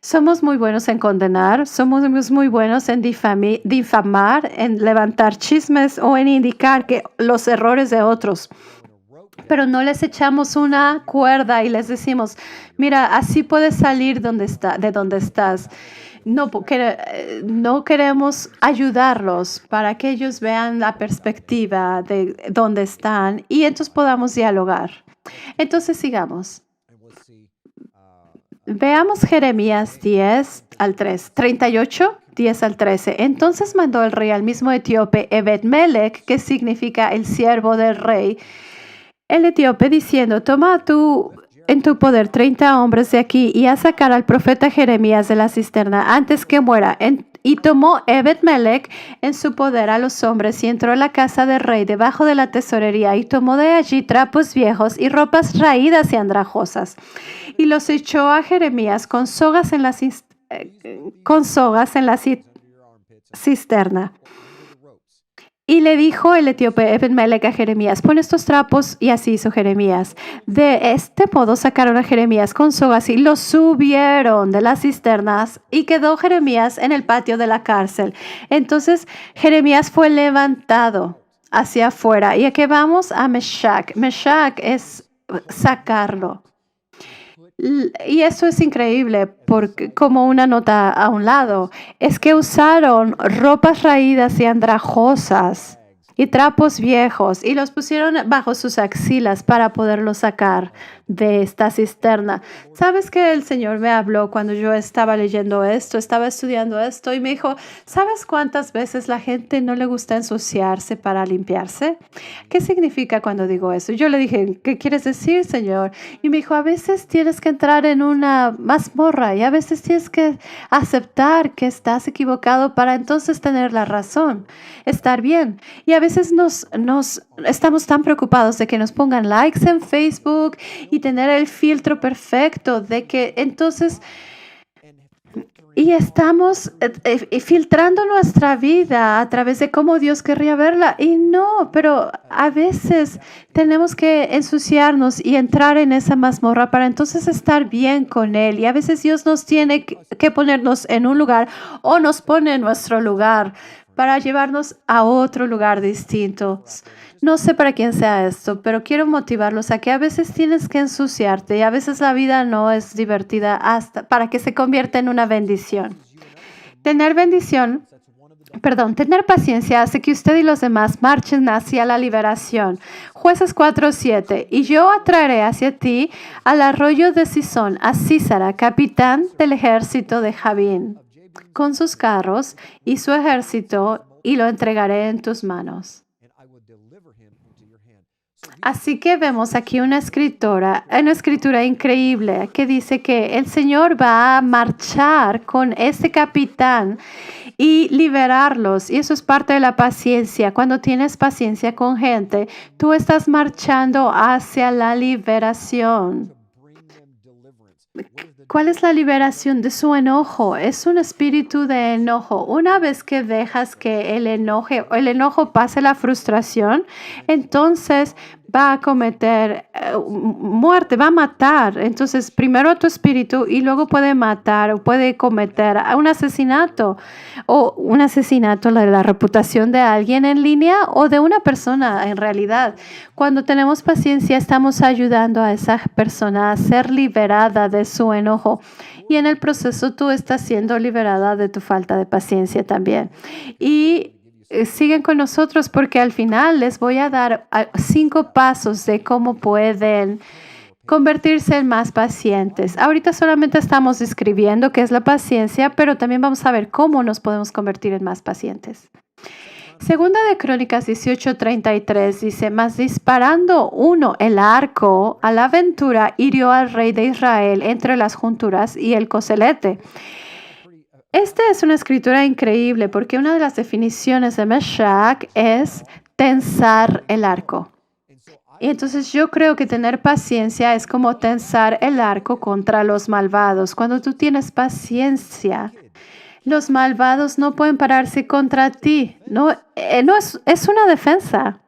Somos muy buenos en condenar, somos muy buenos en difamar, en levantar chismes o en indicar que los errores de otros. Pero no les echamos una cuerda y les decimos, mira, así puedes salir de donde estás. No queremos ayudarlos para que ellos vean la perspectiva de dónde están y entonces podamos dialogar. Entonces sigamos. Veamos Jeremías 10:3, 10-13. Entonces mandó el rey al mismo etíope Ebed-Melech, que significa el siervo del rey, el etíope, diciendo, toma tú en tu poder 30 hombres de aquí y a sacar al profeta Jeremías de la cisterna antes que muera. Y tomó Ebed-Melech en su poder a los hombres y entró a la casa del rey debajo de la tesorería y tomó de allí trapos viejos y ropas raídas y andrajosas. Y los echó a Jeremías con sogas en la cisterna. Y le dijo el etíope Ebed-Melech a Jeremías, pon estos trapos, y así hizo Jeremías. De este modo sacaron a Jeremías con sogas y lo subieron de las cisternas y quedó Jeremías en el patio de la cárcel. Entonces Jeremías fue levantado hacia afuera. Y aquí vamos a Meshach. Meshach es sacarlo. Y eso es increíble, porque como una nota a un lado, es que usaron ropas raídas y andrajosas y trapos viejos y los pusieron bajo sus axilas para poderlos sacar de esta cisterna. ¿Sabes que el Señor me habló cuando yo estaba leyendo esto, estaba estudiando esto y me dijo, ¿sabes cuántas veces la gente no le gusta ensuciarse para limpiarse? ¿Qué significa cuando digo eso? Yo le dije, ¿qué quieres decir, Señor? Y me dijo, a veces tienes que entrar en una mazmorra y a veces tienes que aceptar que estás equivocado para entonces tener la razón, estar bien. Y a veces nos estamos tan preocupados de que nos pongan likes en Facebook y tener el filtro perfecto de que entonces y estamos filtrando nuestra vida a través de cómo Dios querría verla. Y no, pero a veces tenemos que ensuciarnos y entrar en esa mazmorra para entonces estar bien con Él. Y a veces Dios nos tiene que ponernos en un lugar o nos pone en nuestro lugar para llevarnos a otro lugar distinto. No sé para quién sea esto, pero quiero motivarlos a que a veces tienes que ensuciarte y a veces la vida no es divertida hasta para que se convierta en una bendición. Tener bendición, tener paciencia hace que usted y los demás marchen hacia la liberación. Jueces 4:7. Y yo atraeré hacia ti al arroyo de Sison, a Sísara, capitán del ejército de Jabín, con sus carros y su ejército, y lo entregaré en tus manos. Así que vemos aquí una escritura increíble que dice que el Señor va a marchar con ese capitán y liberarlos. Y eso es parte de la paciencia. Cuando tienes paciencia con gente, tú estás marchando hacia la liberación. ¿Cuál es la liberación de su enojo? Es un espíritu de enojo. Una vez que dejas que el enojo pase la frustración, entonces va a cometer muerte, va a matar. Entonces, primero a tu espíritu y luego puede matar o puede cometer un asesinato de la reputación de alguien en línea o de una persona en realidad. Cuando tenemos paciencia, estamos ayudando a esa persona a ser liberada de su enojo. Y en el proceso tú estás siendo liberada de tu falta de paciencia también. Y siguen con nosotros porque al final les voy a dar 5 pasos de cómo pueden convertirse en más pacientes. Ahorita solamente estamos describiendo qué es la paciencia, pero también vamos a ver cómo nos podemos convertir en más pacientes. Segunda de Crónicas 18:33 dice, mas disparando uno el arco a la aventura, hirió al rey de Israel entre las junturas y el coselete. Esta es una escritura increíble porque una de las definiciones de Meshach es tensar el arco. Y entonces yo creo que tener paciencia es como tensar el arco contra los malvados. Cuando tú tienes paciencia, los malvados no pueden pararse contra ti. No, es una defensa.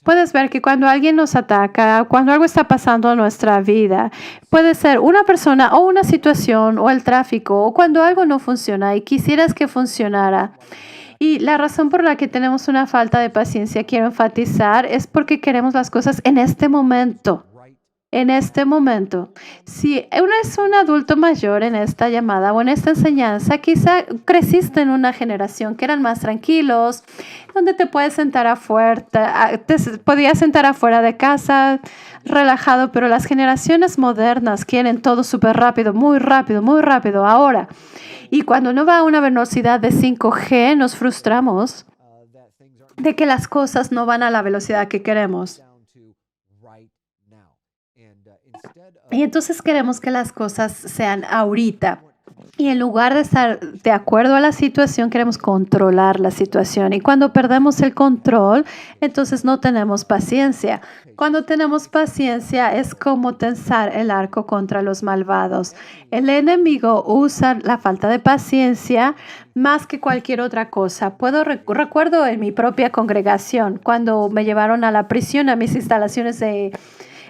Puedes ver que cuando alguien nos ataca, cuando algo está pasando en nuestra vida, puede ser una persona o una situación o el tráfico o cuando algo no funciona y quisieras que funcionara. Y la razón por la que tenemos una falta de paciencia, quiero enfatizar, es porque queremos las cosas en este momento. En este momento, si uno es un adulto mayor en esta llamada o en esta enseñanza, quizá creciste en una generación que eran más tranquilos, donde te puedes sentar afuera, podías sentar afuera de casa, relajado, pero las generaciones modernas quieren todo súper rápido, muy rápido, muy rápido, ahora. Y cuando no va a una velocidad de 5G, nos frustramos de que las cosas no van a la velocidad que queremos. Y entonces queremos que las cosas sean ahorita. Y en lugar de estar de acuerdo a la situación, queremos controlar la situación. Y cuando perdemos el control, entonces no tenemos paciencia. Cuando tenemos paciencia es como tensar el arco contra los malvados. El enemigo usa la falta de paciencia más que cualquier otra cosa. Recuerdo en mi propia congregación, cuando me llevaron a la prisión, a mis instalaciones de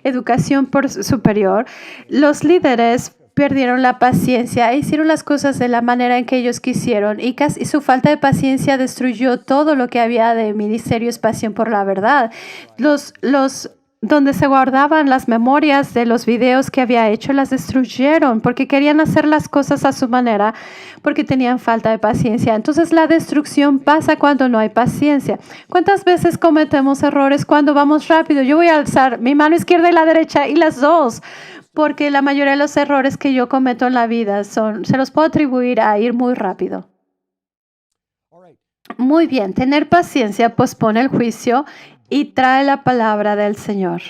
educación superior, los líderes perdieron la paciencia e hicieron las cosas de la manera en que ellos quisieron y su falta de paciencia destruyó todo lo que había de ministerios pasión por la verdad. Donde se guardaban las memorias de los videos que había hecho, las destruyeron porque querían hacer las cosas a su manera, porque tenían falta de paciencia. Entonces la destrucción pasa cuando no hay paciencia. ¿Cuántas veces cometemos errores cuando vamos rápido? Yo voy a alzar mi mano izquierda y la derecha y las dos, porque la mayoría de los errores que yo cometo en la vida se los puedo atribuir a ir muy rápido. Muy bien, tener paciencia pospone el juicio y trae la palabra del Señor.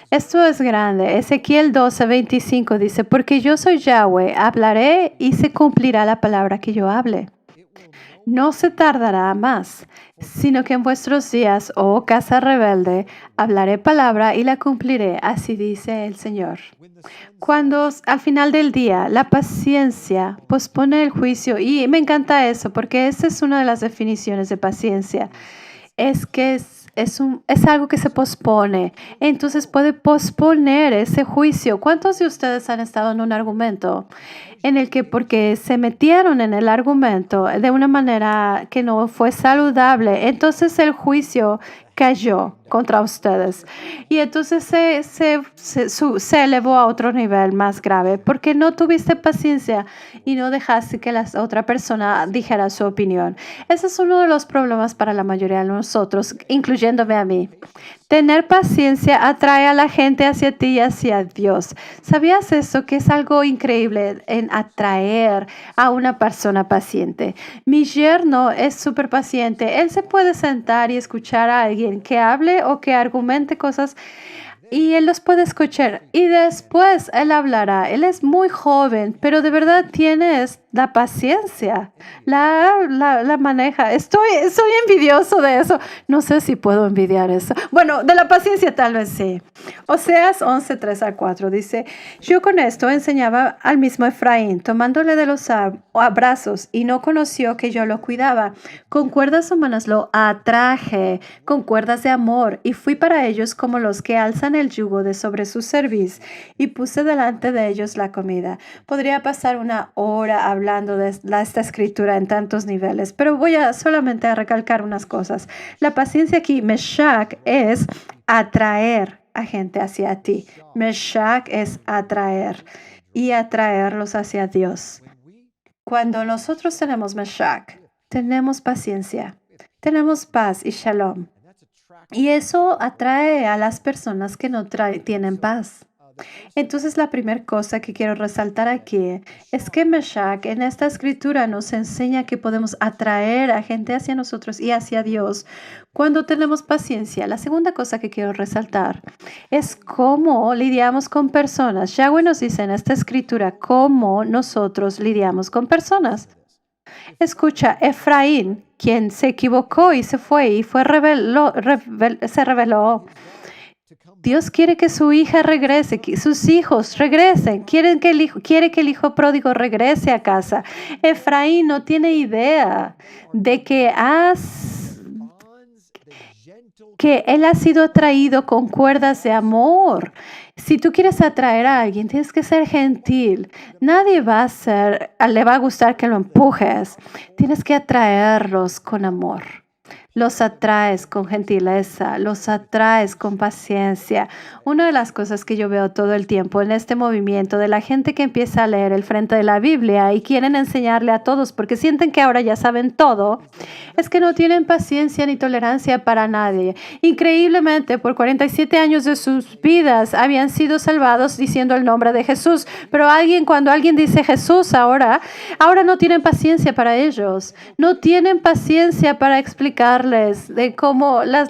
Esto es grande. Ezequiel 12:25 dice, porque yo soy Yahweh, hablaré y se cumplirá la palabra que yo hable. No se tardará más, sino que en vuestros días, oh casa rebelde, hablaré palabra y la cumpliré, así dice el Señor. Cuando al final del día la paciencia pospone el juicio, y me encanta eso, porque esa es una de las definiciones de paciencia, es que es algo que se pospone. Entonces puede posponer ese juicio. ¿Cuántos de ustedes han estado en un argumento en el que porque se metieron en el argumento de una manera que no fue saludable, entonces el juicio cayó contra ustedes. Y entonces se elevó a otro nivel más grave porque no tuviste paciencia y no dejaste que la otra persona dijera su opinión. Ese es uno de los problemas para la mayoría de nosotros, incluyéndome a mí. Tener paciencia atrae a la gente hacia ti y hacia Dios. ¿Sabías eso? Que es algo increíble en atraer a una persona paciente. Mi yerno es súper paciente. Él se puede sentar y escuchar a alguien que hable o que argumente cosas y él los puede escuchar y después él hablará. Él es muy joven, pero de verdad tiene la paciencia, la maneja. Soy envidioso de eso. No sé si puedo envidiar eso. Bueno, de la paciencia tal vez sí. Oseas 11:3-4 dice, yo con esto enseñaba al mismo Efraín, tomándole de los abrazos y no conoció que yo lo cuidaba. Con cuerdas humanas lo atraje, con cuerdas de amor, y fui para ellos como los que alzan el yugo de sobre su cerviz, y puse delante de ellos la comida. Podría pasar una hora hablando de esta escritura en tantos niveles, pero voy solamente a recalcar unas cosas. La paciencia aquí, Meshach, es atraer a gente hacia ti. Meshach es atraer y atraerlos hacia Dios. Cuando nosotros tenemos Meshach, tenemos paciencia, tenemos paz y shalom. Y eso atrae a las personas que no tienen paz. Entonces, la primera cosa que quiero resaltar aquí es que Meshach en esta escritura nos enseña que podemos atraer a gente hacia nosotros y hacia Dios cuando tenemos paciencia. La segunda cosa que quiero resaltar es cómo lidiamos con personas. Yahweh nos dice en esta escritura cómo nosotros lidiamos con personas. Escucha, Efraín, quien se equivocó y se fue y se rebeló. Dios quiere que su hija regrese, que sus hijos regresen. Quiere que el hijo pródigo regrese a casa. Efraín no tiene idea de que él ha sido atraído con cuerdas de amor. Si tú quieres atraer a alguien, tienes que ser gentil. Nadie le va a gustar que lo empujes. Tienes que atraerlos con amor. Los atraes con gentileza, los atraes con paciencia. Una de las cosas que yo veo todo el tiempo en este movimiento de la gente que empieza a leer el frente de la Biblia y quieren enseñarle a todos porque sienten que ahora ya saben todo, es que no tienen paciencia ni tolerancia para nadie. Increíblemente, por 47 años de sus vidas habían sido salvados diciendo el nombre de Jesús, pero cuando alguien dice Jesús ahora no tienen paciencia para ellos. No tienen paciencia para explicarles de cómo no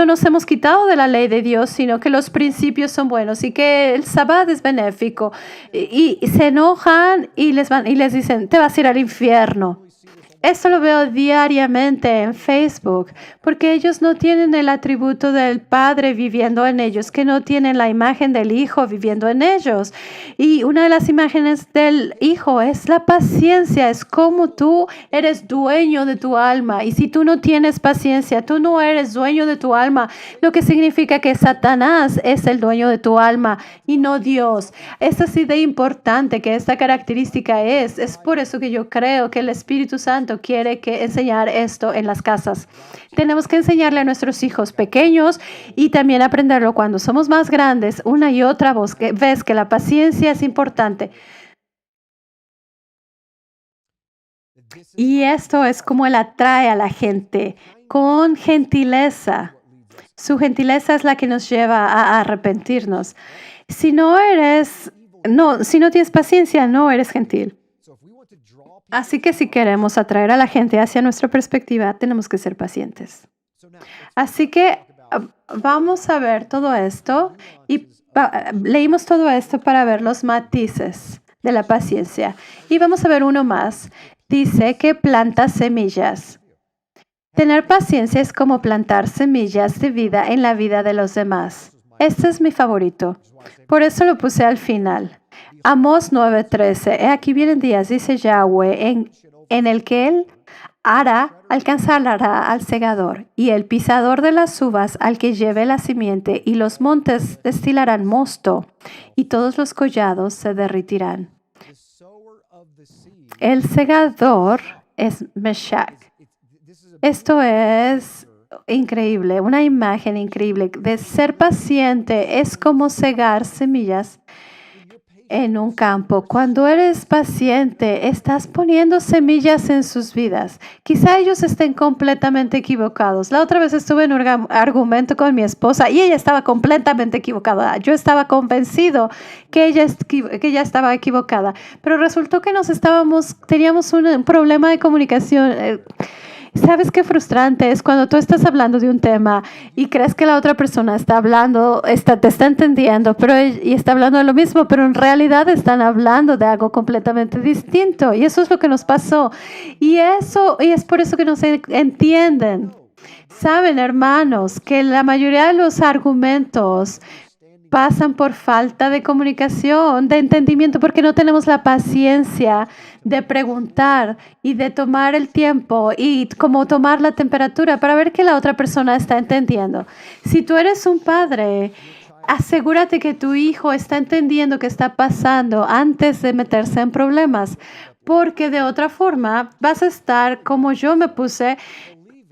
nos hemos quitado de la ley de Dios, sino que los principios son buenos y que el Sabbat es benéfico. Y se enojan y les dicen, te vas a ir al infierno. Esto lo veo diariamente en Facebook, porque ellos no tienen el atributo del Padre viviendo en ellos, que no tienen la imagen del Hijo viviendo en ellos. Y una de las imágenes del Hijo es la paciencia, es como tú eres dueño de tu alma. Y si tú no tienes paciencia, tú no eres dueño de tu alma, lo que significa que Satanás es el dueño de tu alma y no Dios. Es así de importante que esta característica es por eso que yo creo que el Espíritu Santo quiere enseñar esto en las casas. Tenemos que enseñarle a nuestros hijos pequeños y también aprenderlo cuando somos más grandes, una y otra vez que la paciencia es importante. Y esto es como Él atrae a la gente con gentileza. Su gentileza es la que nos lleva a arrepentirnos. Si no tienes paciencia, no eres gentil. Así que si queremos atraer a la gente hacia nuestra perspectiva, tenemos que ser pacientes. Así que vamos a ver todo esto y leímos todo esto para ver los matices de la paciencia. Y vamos a ver uno más. Dice que planta semillas. Tener paciencia es como plantar semillas de vida en la vida de los demás. Este es mi favorito. Por eso lo puse al final. Amós 9:13. Aquí vienen días, dice Yahweh, en el que Él alcanzará al segador y el pisador de las uvas al que lleve la simiente, y los montes destilarán mosto y todos los collados se derritirán. El segador es Meshach. Esto es increíble, una imagen increíble de ser paciente. Es como cegar semillas en un campo. Cuando eres paciente, estás poniendo semillas en sus vidas. Quizá ellos estén completamente equivocados. La otra vez estuve en un argumento con mi esposa y ella estaba completamente equivocada. Yo estaba convencido que ella estaba equivocada, pero resultó que teníamos un problema de comunicación. ¿Sabes qué frustrante es cuando tú estás hablando de un tema y crees que la otra persona está hablando, te está entendiendo, y está hablando de lo mismo, pero en realidad están hablando de algo completamente distinto? Y eso es lo que nos pasó. Y es por eso que no se entienden. Saben, hermanos, que la mayoría de los argumentos pasan por falta de comunicación, de entendimiento, porque no tenemos la paciencia de preguntar y de tomar el tiempo y como tomar la temperatura para ver que la otra persona está entendiendo. Si tú eres un padre, asegúrate que tu hijo está entendiendo qué está pasando antes de meterse en problemas, porque de otra forma vas a estar como yo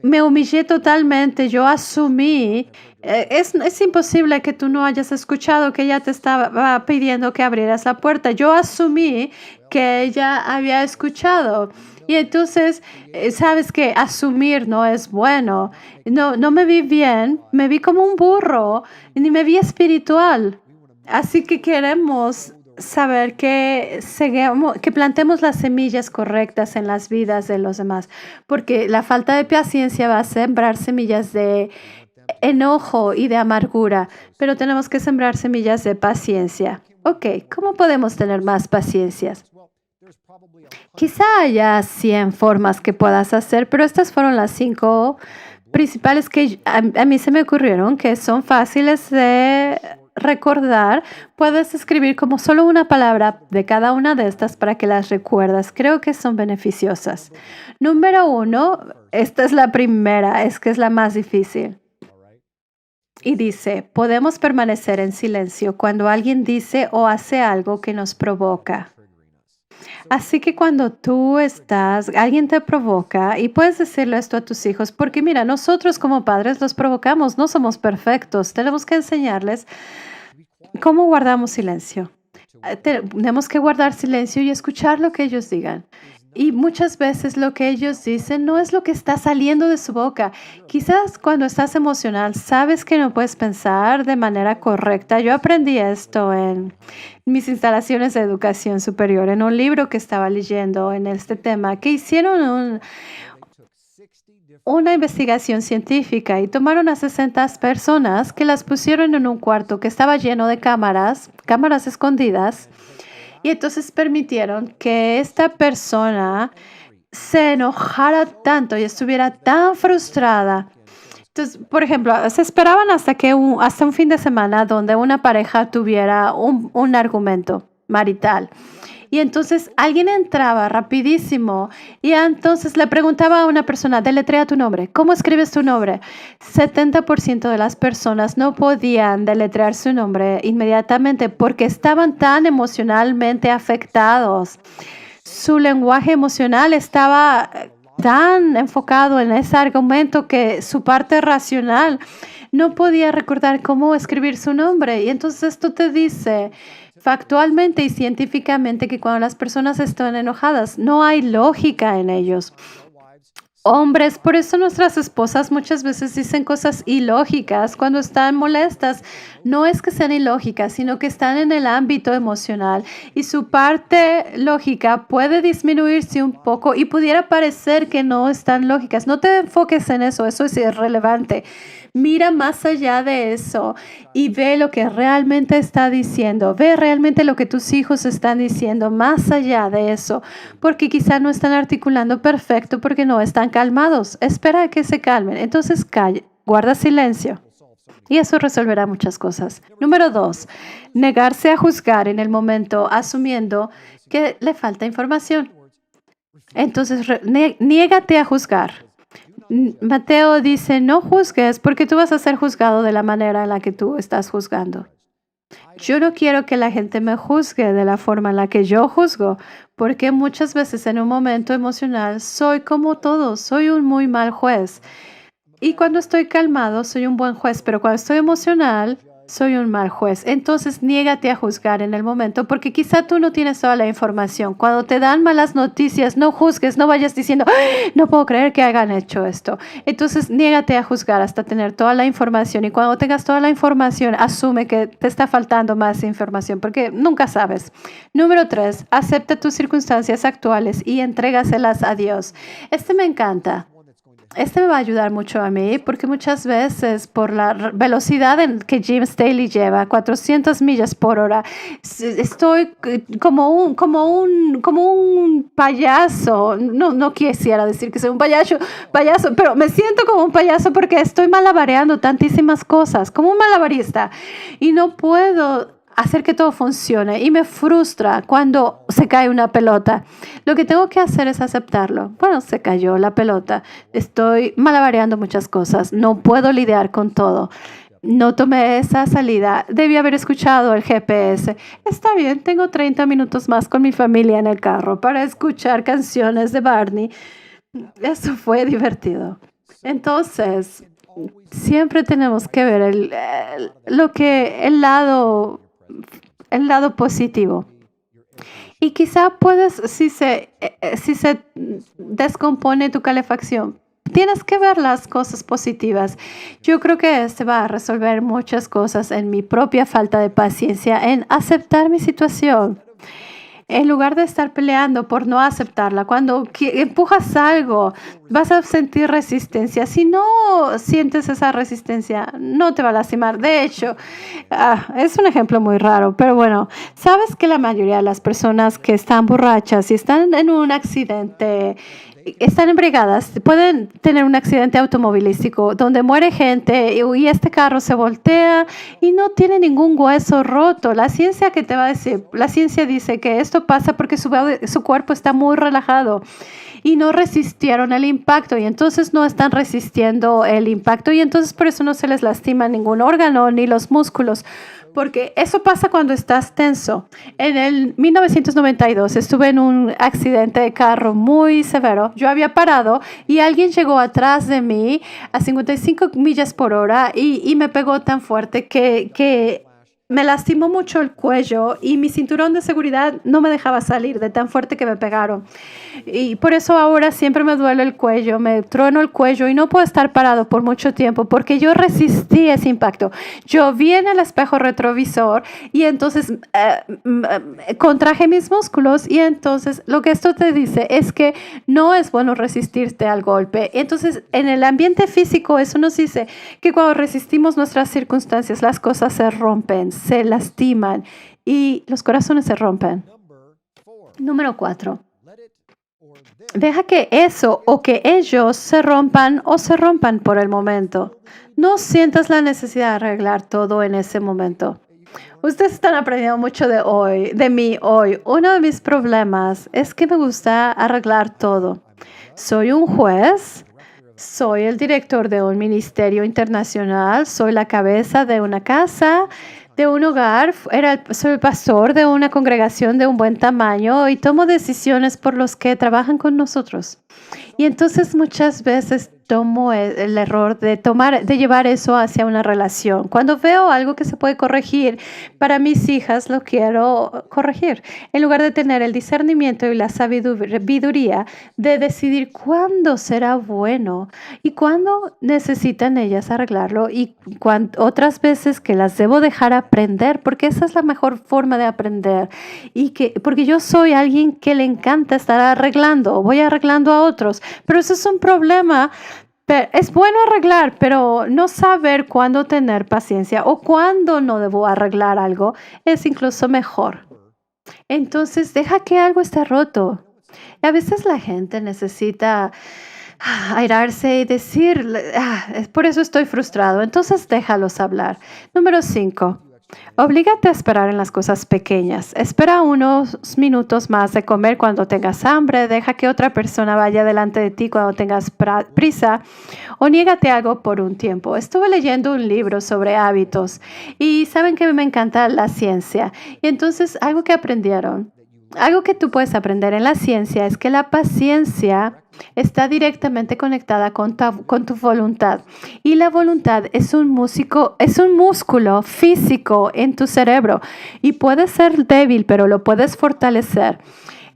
me humillé totalmente, yo asumí. Es imposible que tú no hayas escuchado que ella te estaba pidiendo que abrieras la puerta. Yo asumí que ella había escuchado. Y entonces, sabes que asumir no es bueno. No me vi bien, me vi como un burro, ni me vi espiritual. Así que queremos saber que plantemos las semillas correctas en las vidas de los demás, porque la falta de paciencia va a sembrar semillas de enojo y de amargura, pero tenemos que sembrar semillas de paciencia. Ok, ¿cómo podemos tener más paciencias? Quizá haya 100 formas que puedas hacer, pero estas fueron las 5 principales que a mí se me ocurrieron, que son fáciles de recordar. Puedes escribir como solo una palabra de cada una de estas para que las recuerdas. Creo que son beneficiosas. Número 1, esta es la primera, es que es la más difícil. Y dice, podemos permanecer en silencio cuando alguien dice o hace algo que nos provoca. Así que cuando alguien te provoca, y puedes decirle esto a tus hijos, porque mira, nosotros como padres los provocamos, no somos perfectos, tenemos que enseñarles cómo guardamos silencio. Tenemos que guardar silencio y escuchar lo que ellos digan. Y muchas veces lo que ellos dicen no es lo que está saliendo de su boca. Quizás cuando estás emocional, sabes que no puedes pensar de manera correcta. Yo aprendí esto en mis instalaciones de educación superior, en un libro que estaba leyendo en este tema, que hicieron una investigación científica y tomaron a 60 personas que las pusieron en un cuarto que estaba lleno de cámaras escondidas. Y entonces permitieron que esta persona se enojara tanto y estuviera tan frustrada. Entonces, por ejemplo, se esperaban hasta un fin de semana donde una pareja tuviera un argumento marital. Y entonces alguien entraba rapidísimo y entonces le preguntaba a una persona, deletrea tu nombre, ¿cómo escribes tu nombre? 70% de las personas no podían deletrear su nombre inmediatamente porque estaban tan emocionalmente afectados. Su lenguaje emocional estaba tan enfocado en ese argumento que su parte racional no podía recordar cómo escribir su nombre. Y entonces esto te dice factualmente y científicamente que cuando las personas están enojadas, no hay lógica en ellos. Hombres, por eso nuestras esposas muchas veces dicen cosas ilógicas cuando están molestas. No es que sean ilógicas, sino que están en el ámbito emocional y su parte lógica puede disminuirse un poco y pudiera parecer que no están lógicas. No te enfoques en eso, eso es irrelevante. Mira más allá de eso y ve lo que realmente está diciendo. Ve realmente lo que tus hijos están diciendo más allá de eso, porque quizá no están articulando perfecto porque no están calmados. Espera a que se calmen. Entonces calla, guarda silencio. Y eso resolverá muchas cosas. Número 2, negarse a juzgar en el momento asumiendo que le falta información. Entonces, niégate a juzgar. Mateo dice, no juzgues porque tú vas a ser juzgado de la manera en la que tú estás juzgando. Yo no quiero que la gente me juzgue de la forma en la que yo juzgo, porque muchas veces en un momento emocional soy como todos, soy un muy mal juez. Y cuando estoy calmado, soy un buen juez, pero cuando estoy emocional, soy un mal juez. Entonces, niégate a juzgar en el momento, porque quizá tú no tienes toda la información. Cuando te dan malas noticias, no juzgues, no vayas diciendo, "Ay, no puedo creer que hayan hecho esto". Entonces, niégate a juzgar hasta tener toda la información. Y cuando tengas toda la información, asume que te está faltando más información, porque nunca sabes. Número 3, acepta tus circunstancias actuales y entrégaselas a Dios. Este me encanta. Este me va a ayudar mucho a mí porque muchas veces por la velocidad en que Jim Staley lleva, 400 millas por hora, estoy como un payaso. No, no quisiera decir que soy un payaso, pero me siento como un payaso porque estoy malabareando tantísimas cosas, como un malabarista. Y no puedo hacer que todo funcione y me frustra cuando se cae una pelota. Lo que tengo que hacer es aceptarlo. Bueno, se cayó la pelota. Estoy malabareando muchas cosas. No puedo lidiar con todo. No tomé esa salida. Debí haber escuchado el GPS. Está bien, tengo 30 minutos más con mi familia en el carro para escuchar canciones de Barney. Eso fue divertido. Entonces, siempre tenemos que ver el lado positivo. Y quizá puedes, si se descompone tu calefacción, tienes que ver las cosas positivas. Yo creo que este va a resolver muchas cosas en mi propia falta de paciencia, en aceptar mi situación. En lugar de estar peleando por no aceptarla, cuando empujas algo, vas a sentir resistencia. Si no sientes esa resistencia, no te va a lastimar. De hecho, es un ejemplo muy raro, pero bueno, sabes que la mayoría de las personas que están borrachas y están en un accidente, están embriagadas, pueden tener un accidente automovilístico donde muere gente y este carro se voltea y no tiene ningún hueso roto. La ciencia que te va a decir, la ciencia dice que esto pasa porque su cuerpo está muy relajado y no resistieron el impacto y entonces no están resistiendo el impacto y entonces por eso no se les lastima ningún órgano ni los músculos. Porque eso pasa cuando estás tenso. En el 1992 estuve en un accidente de carro muy severo. Yo había parado y alguien llegó atrás de mí a 55 millas por hora y me pegó tan fuerte que me lastimó mucho el cuello y mi cinturón de seguridad no me dejaba salir de tan fuerte que me pegaron. Y por eso ahora siempre me duele el cuello, me trueno el cuello y no puedo estar parado por mucho tiempo porque yo resistí ese impacto. Yo vi en el espejo retrovisor y entonces contraje mis músculos y entonces lo que esto te dice es que no es bueno resistirte al golpe. Entonces en el ambiente físico eso nos dice que cuando resistimos nuestras circunstancias las cosas se rompen, se lastiman y los corazones se rompen. Número 4. Deja que eso o que ellos se rompan o se rompan por el momento. No sientas la necesidad de arreglar todo en ese momento. Ustedes están aprendiendo mucho de mí hoy. Uno de mis problemas es que me gusta arreglar todo. Soy un juez, soy el director de un ministerio internacional, soy la cabeza de una casa, de un hogar, soy el pastor de una congregación de un buen tamaño y tomo decisiones por los que trabajan con nosotros. Y entonces muchas veces tomo el error de llevar eso hacia una relación. Cuando veo algo que se puede corregir para mis hijas, lo quiero corregir. En lugar de tener el discernimiento y la sabiduría de decidir cuándo será bueno y cuándo necesitan ellas arreglarlo y otras veces que las debo dejar aprender, porque esa es la mejor forma de aprender. Porque yo soy alguien que le encanta estar arreglando, voy arreglando a otros, pero eso es un problema. Es bueno arreglar, pero no saber cuándo tener paciencia o cuándo no debo arreglar algo es incluso mejor. Entonces, deja que algo esté roto. Y a veces la gente necesita airarse y decir, por eso estoy frustrado. Entonces, déjalos hablar. Número 5. Oblígate a esperar en las cosas pequeñas. Espera unos minutos más de comer cuando tengas hambre. Deja que otra persona vaya delante de ti cuando tengas prisa. O niégate algo por un tiempo. Estuve leyendo un libro sobre hábitos y saben que me encanta la ciencia. Y entonces algo que tú puedes aprender en la ciencia es que la paciencia está directamente conectada con tu voluntad. Y la voluntad es un músculo físico en tu cerebro. Y puede ser débil, pero lo puedes fortalecer.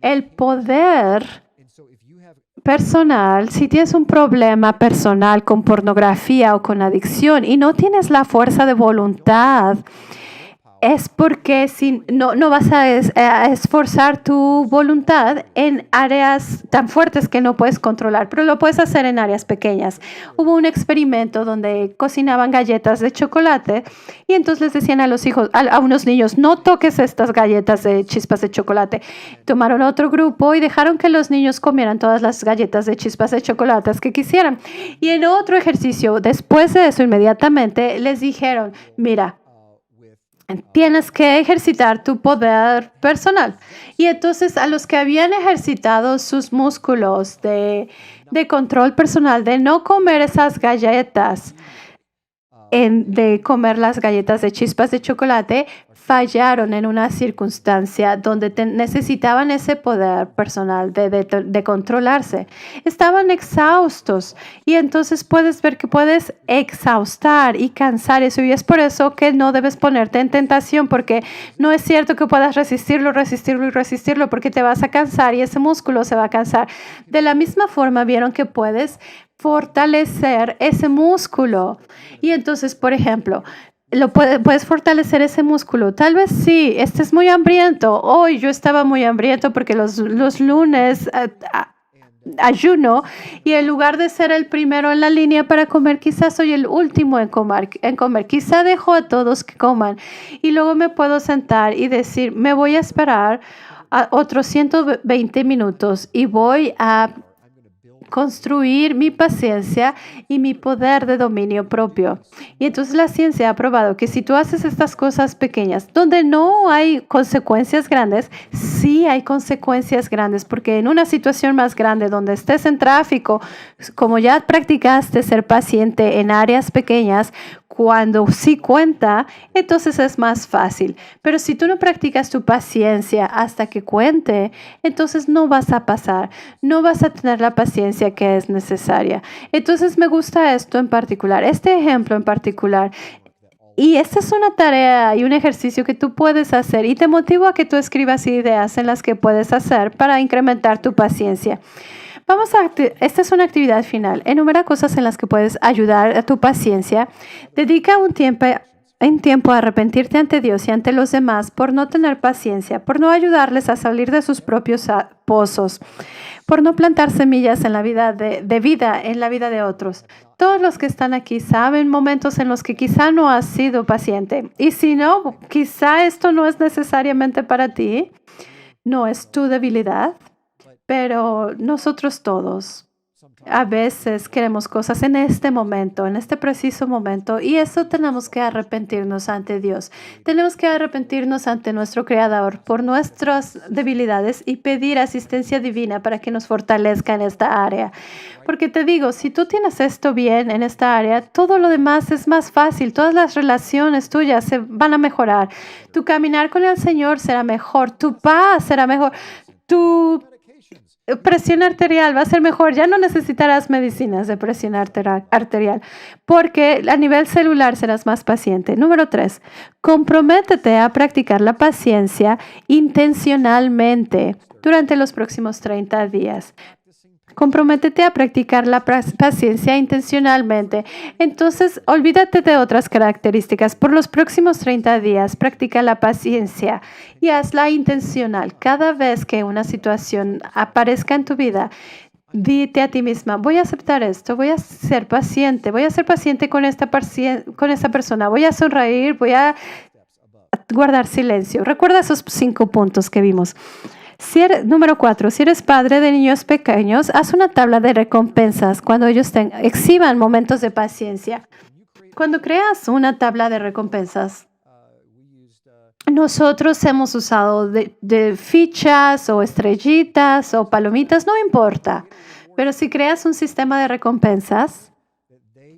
El poder personal, si tienes un problema personal con pornografía o con adicción y no tienes la fuerza de voluntad, es porque si no vas a esforzar tu voluntad en áreas tan fuertes que no puedes controlar, pero lo puedes hacer en áreas pequeñas. Hubo un experimento donde cocinaban galletas de chocolate y entonces les decían a los hijos, a unos niños, no toques estas galletas de chispas de chocolate. Tomaron otro grupo y dejaron que los niños comieran todas las galletas de chispas de chocolate que quisieran. Y en otro ejercicio, después de eso, inmediatamente les dijeron, mira, tienes que ejercitar tu poder personal. Y entonces a los que habían ejercitado sus músculos de control personal, de no comer esas galletas, de comer las galletas de chispas de chocolate, fallaron en una circunstancia donde necesitaban ese poder personal de controlarse. Estaban exhaustos y entonces puedes ver que puedes exhaustar y cansar eso, y es por eso que no debes ponerte en tentación, porque no es cierto que puedas resistirlo, porque te vas a cansar y ese músculo se va a cansar. De la misma forma vieron que puedes fortalecer ese músculo. Y entonces, por ejemplo, puedes fortalecer ese músculo. Tal vez sí, estés muy hambriento. Hoy yo estaba muy hambriento porque los lunes ayuno y en lugar de ser el primero en la línea para comer, quizás soy el último en comer. Quizá dejo a todos que coman y luego me puedo sentar y decir, me voy a esperar a otros 120 minutos y voy a construir mi paciencia y mi poder de dominio propio. Y entonces la ciencia ha probado que si tú haces estas cosas pequeñas, donde no hay consecuencias grandes, sí hay consecuencias grandes, porque en una situación más grande, donde estés en tráfico, como ya practicaste ser paciente en áreas pequeñas, cuando sí cuenta, entonces es más fácil. Pero si tú no practicas tu paciencia hasta que cuente, entonces no vas a pasar, no vas a tener la paciencia que es necesaria. Entonces me gusta esto en particular, este ejemplo en particular. Y esta es una tarea y un ejercicio que tú puedes hacer y te motivo a que tú escribas ideas en las que puedes hacer para incrementar tu paciencia. Esta es una actividad final. Enumera cosas en las que puedes ayudar a tu paciencia. Dedica un tiempo a arrepentirte ante Dios y ante los demás por no tener paciencia, por no ayudarles a salir de sus propios pozos, por no plantar semillas en la vida de vida en la vida de otros. Todos los que están aquí saben momentos en los que quizá no has sido paciente. Y si no, quizá esto no es necesariamente para ti, no es tu debilidad. Pero nosotros todos a veces queremos cosas en este momento, en este preciso momento, y eso tenemos que arrepentirnos ante Dios. Tenemos que arrepentirnos ante nuestro Creador por nuestras debilidades y pedir asistencia divina para que nos fortalezca en esta área. Porque te digo, si tú tienes esto bien en esta área, todo lo demás es más fácil. Todas las relaciones tuyas se van a mejorar. Tu caminar con el Señor será mejor. Tu paz será mejor. Tu presión arterial va a ser mejor. Ya no necesitarás medicinas de presión arterial porque a nivel celular serás más paciente. Número 3, comprométete a practicar la paciencia intencionalmente durante los próximos 30 días. Comprométete a practicar la paciencia intencionalmente. Entonces, olvídate de otras características. Por los próximos 30 días, practica la paciencia y hazla intencional. Cada vez que una situación aparezca en tu vida, dite a ti misma, voy a aceptar esto, voy a ser paciente con esta persona, voy a sonreír, voy a guardar silencio. Recuerda esos 5 puntos que vimos. Número 4, si eres padre de niños pequeños, haz una tabla de recompensas cuando ellos exhiban momentos de paciencia. Cuando creas una tabla de recompensas, nosotros hemos usado de fichas o estrellitas o palomitas, no importa. Pero si creas un sistema de recompensas,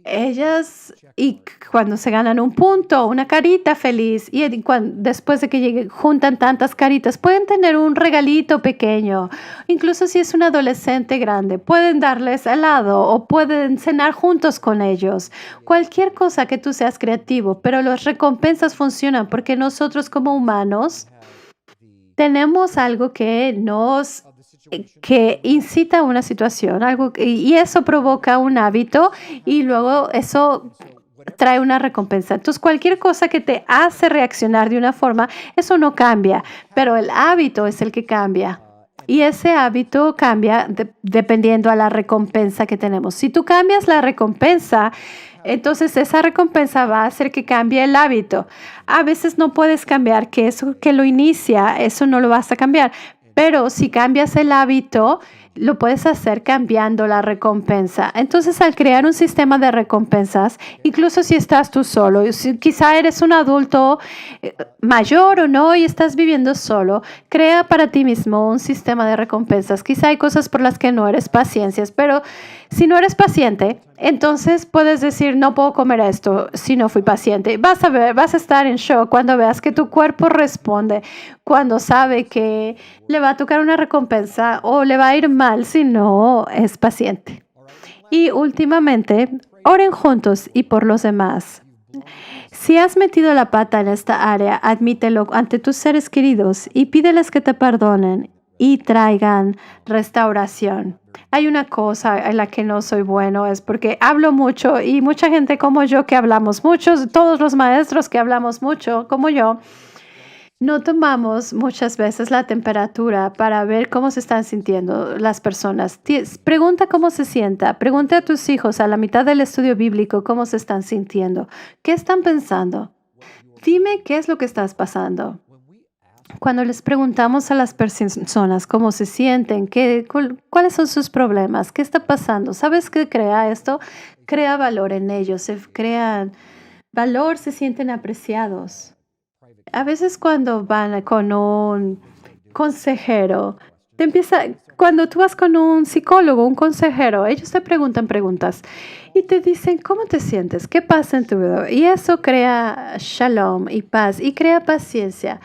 ellas, y cuando se ganan un punto, una carita feliz, y después de que juntan tantas caritas, pueden tener un regalito pequeño. Incluso si es un adolescente grande, pueden darles helado o pueden cenar juntos con ellos. Cualquier cosa que tú seas creativo, pero las recompensas funcionan porque nosotros como humanos tenemos algo que incita a una situación, y eso provoca un hábito y luego eso trae una recompensa. Entonces, cualquier cosa que te hace reaccionar de una forma, eso no cambia, pero el hábito es el que cambia. Y ese hábito cambia dependiendo a la recompensa que tenemos. Si tú cambias la recompensa, entonces esa recompensa va a hacer que cambie el hábito. A veces no puedes cambiar que eso que lo inicia, eso no lo vas a cambiar. Pero si cambias el hábito, lo puedes hacer cambiando la recompensa. Entonces, al crear un sistema de recompensas, incluso si estás tú solo, si quizá eres un adulto mayor o no y estás viviendo solo, crea para ti mismo un sistema de recompensas. Quizá hay cosas por las que no eres paciente, pero si no eres paciente, entonces puedes decir, no puedo comer esto si no fui paciente. Vas a estar en shock cuando veas que tu cuerpo responde, cuando sabe que le va a tocar una recompensa o le va a ir mal si no es paciente. Y últimamente, oren juntos y por los demás. Si has metido la pata en esta área, admítelo ante tus seres queridos y pídeles que te perdonen y traigan restauración. Hay una cosa en la que no soy bueno, es porque hablo mucho y mucha gente como yo que hablamos mucho, todos los maestros que hablamos mucho como yo, no tomamos muchas veces la temperatura para ver cómo se están sintiendo las personas. Pregunta cómo se sienta. Pregunta a tus hijos a la mitad del estudio bíblico cómo se están sintiendo. ¿Qué están pensando? Dime qué es lo que estás pasando. Cuando les preguntamos a las personas cómo se sienten, cuáles son sus problemas, qué está pasando, ¿sabes qué crea esto? Crea valor en ellos, se crean valor, se sienten apreciados. A veces cuando van con un consejero, cuando tú vas con un psicólogo, un consejero, ellos te preguntan preguntas y te dicen, ¿cómo te sientes? ¿Qué pasa en tu vida? Y eso crea shalom y paz y crea paciencia.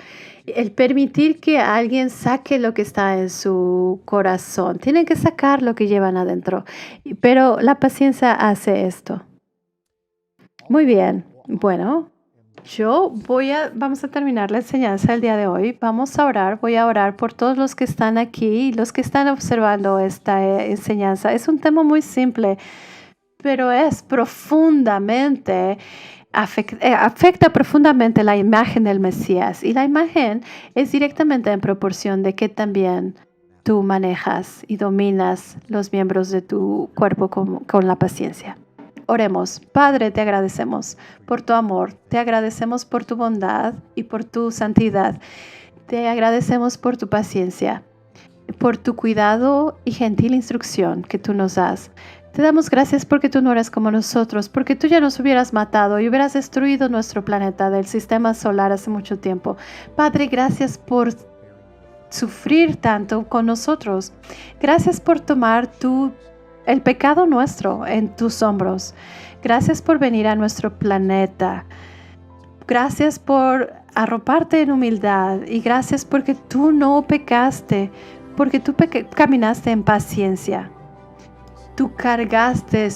El permitir que alguien saque lo que está en su corazón. Tienen que sacar lo que llevan adentro. Pero la paciencia hace esto. Muy bien. Bueno, vamos a terminar la enseñanza el día de hoy. Vamos a orar. Voy a orar por todos los que están aquí y los que están observando esta enseñanza. Es un tema muy simple, pero es profundamente afecta profundamente la imagen del Mesías, y la imagen es directamente en proporción de que también tú manejas y dominas los miembros de tu cuerpo con la paciencia. Oremos. Padre, te agradecemos por tu amor, te agradecemos por tu bondad y por tu santidad, te agradecemos por tu paciencia, por tu cuidado y gentil instrucción que tú nos das. Te damos gracias porque tú no eres como nosotros, porque tú ya nos hubieras matado y hubieras destruido nuestro planeta del sistema solar hace mucho tiempo. Padre, gracias por sufrir tanto con nosotros. Gracias por tomar el pecado nuestro en tus hombros. Gracias por venir a nuestro planeta. Gracias por arroparte en humildad y gracias porque tú no pecaste, porque tú caminaste en paciencia. Tú cargaste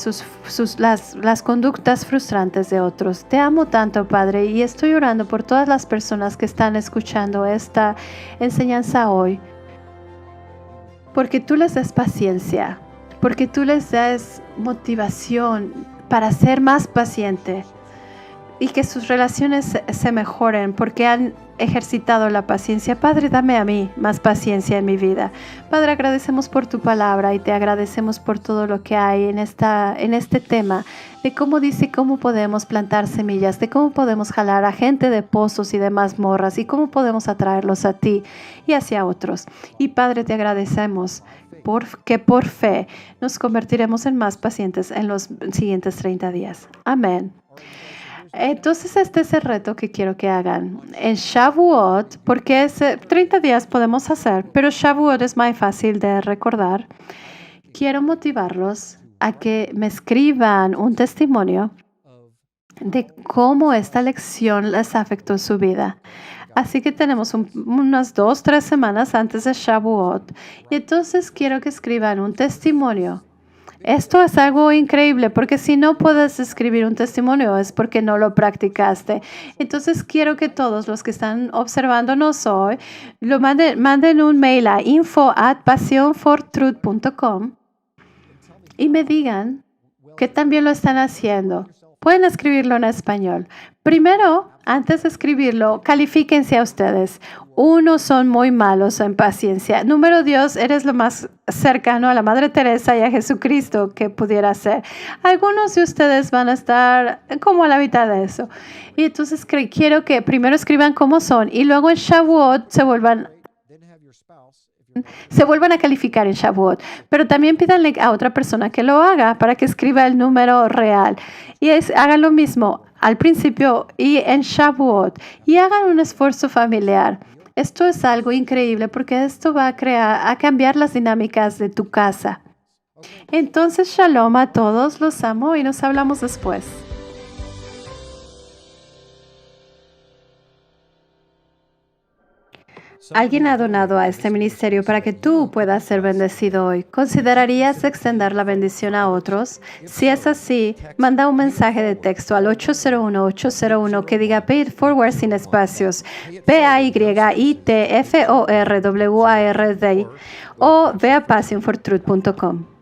las conductas frustrantes de otros. Te amo tanto, Padre, y estoy orando por todas las personas que están escuchando esta enseñanza hoy. Porque tú les das paciencia, porque tú les das motivación para ser más paciente y que sus relaciones se mejoren porque han ejercitado la paciencia. Padre, dame a mí más paciencia en mi vida. Padre, agradecemos por tu palabra y te agradecemos por todo lo que hay en este tema de cómo podemos plantar semillas, de cómo podemos jalar a gente de pozos y de mazmorras y cómo podemos atraerlos a ti y hacia otros. Y Padre, te agradecemos porque por fe nos convertiremos en más pacientes en los siguientes 30 días. Amén. Entonces, este es el reto que quiero que hagan. En Shavuot, porque 30 días podemos hacer, pero Shavuot es más fácil de recordar. Quiero motivarlos a que me escriban un testimonio de cómo esta lección les afectó en su vida. Así que tenemos unas 2, 3 semanas antes de Shavuot. Y entonces quiero que escriban un testimonio. Esto es algo increíble porque si no puedes escribir un testimonio es porque no lo practicaste. Entonces quiero que todos los que están observándonos hoy lo manden un mail a info@passionfortruth.com y me digan que también lo están haciendo. Pueden escribirlo en español. Primero, antes de escribirlo, califíquense a ustedes. Uno, son muy malos en paciencia. Número 2, eres lo más cercano a la Madre Teresa y a Jesucristo que pudiera ser. Algunos de ustedes van a estar como a la mitad de eso. Y entonces quiero que primero escriban cómo son y luego en Shavuot se vuelvan a calificar en Shavuot, pero también pídanle a otra persona que lo haga para que escriba el número real. Y hagan lo mismo al principio y en Shavuot y hagan un esfuerzo familiar. Esto es algo increíble porque esto va a cambiar las dinámicas de tu casa. Entonces, shalom a todos, los amo y nos hablamos después. Alguien ha donado a este ministerio para que tú puedas ser bendecido hoy. ¿Considerarías extender la bendición a otros? Si es así, manda un mensaje de texto al 801-801 que diga Pay It Forward sin espacios, PAYITFORWARD o ve a passionfortruth.com.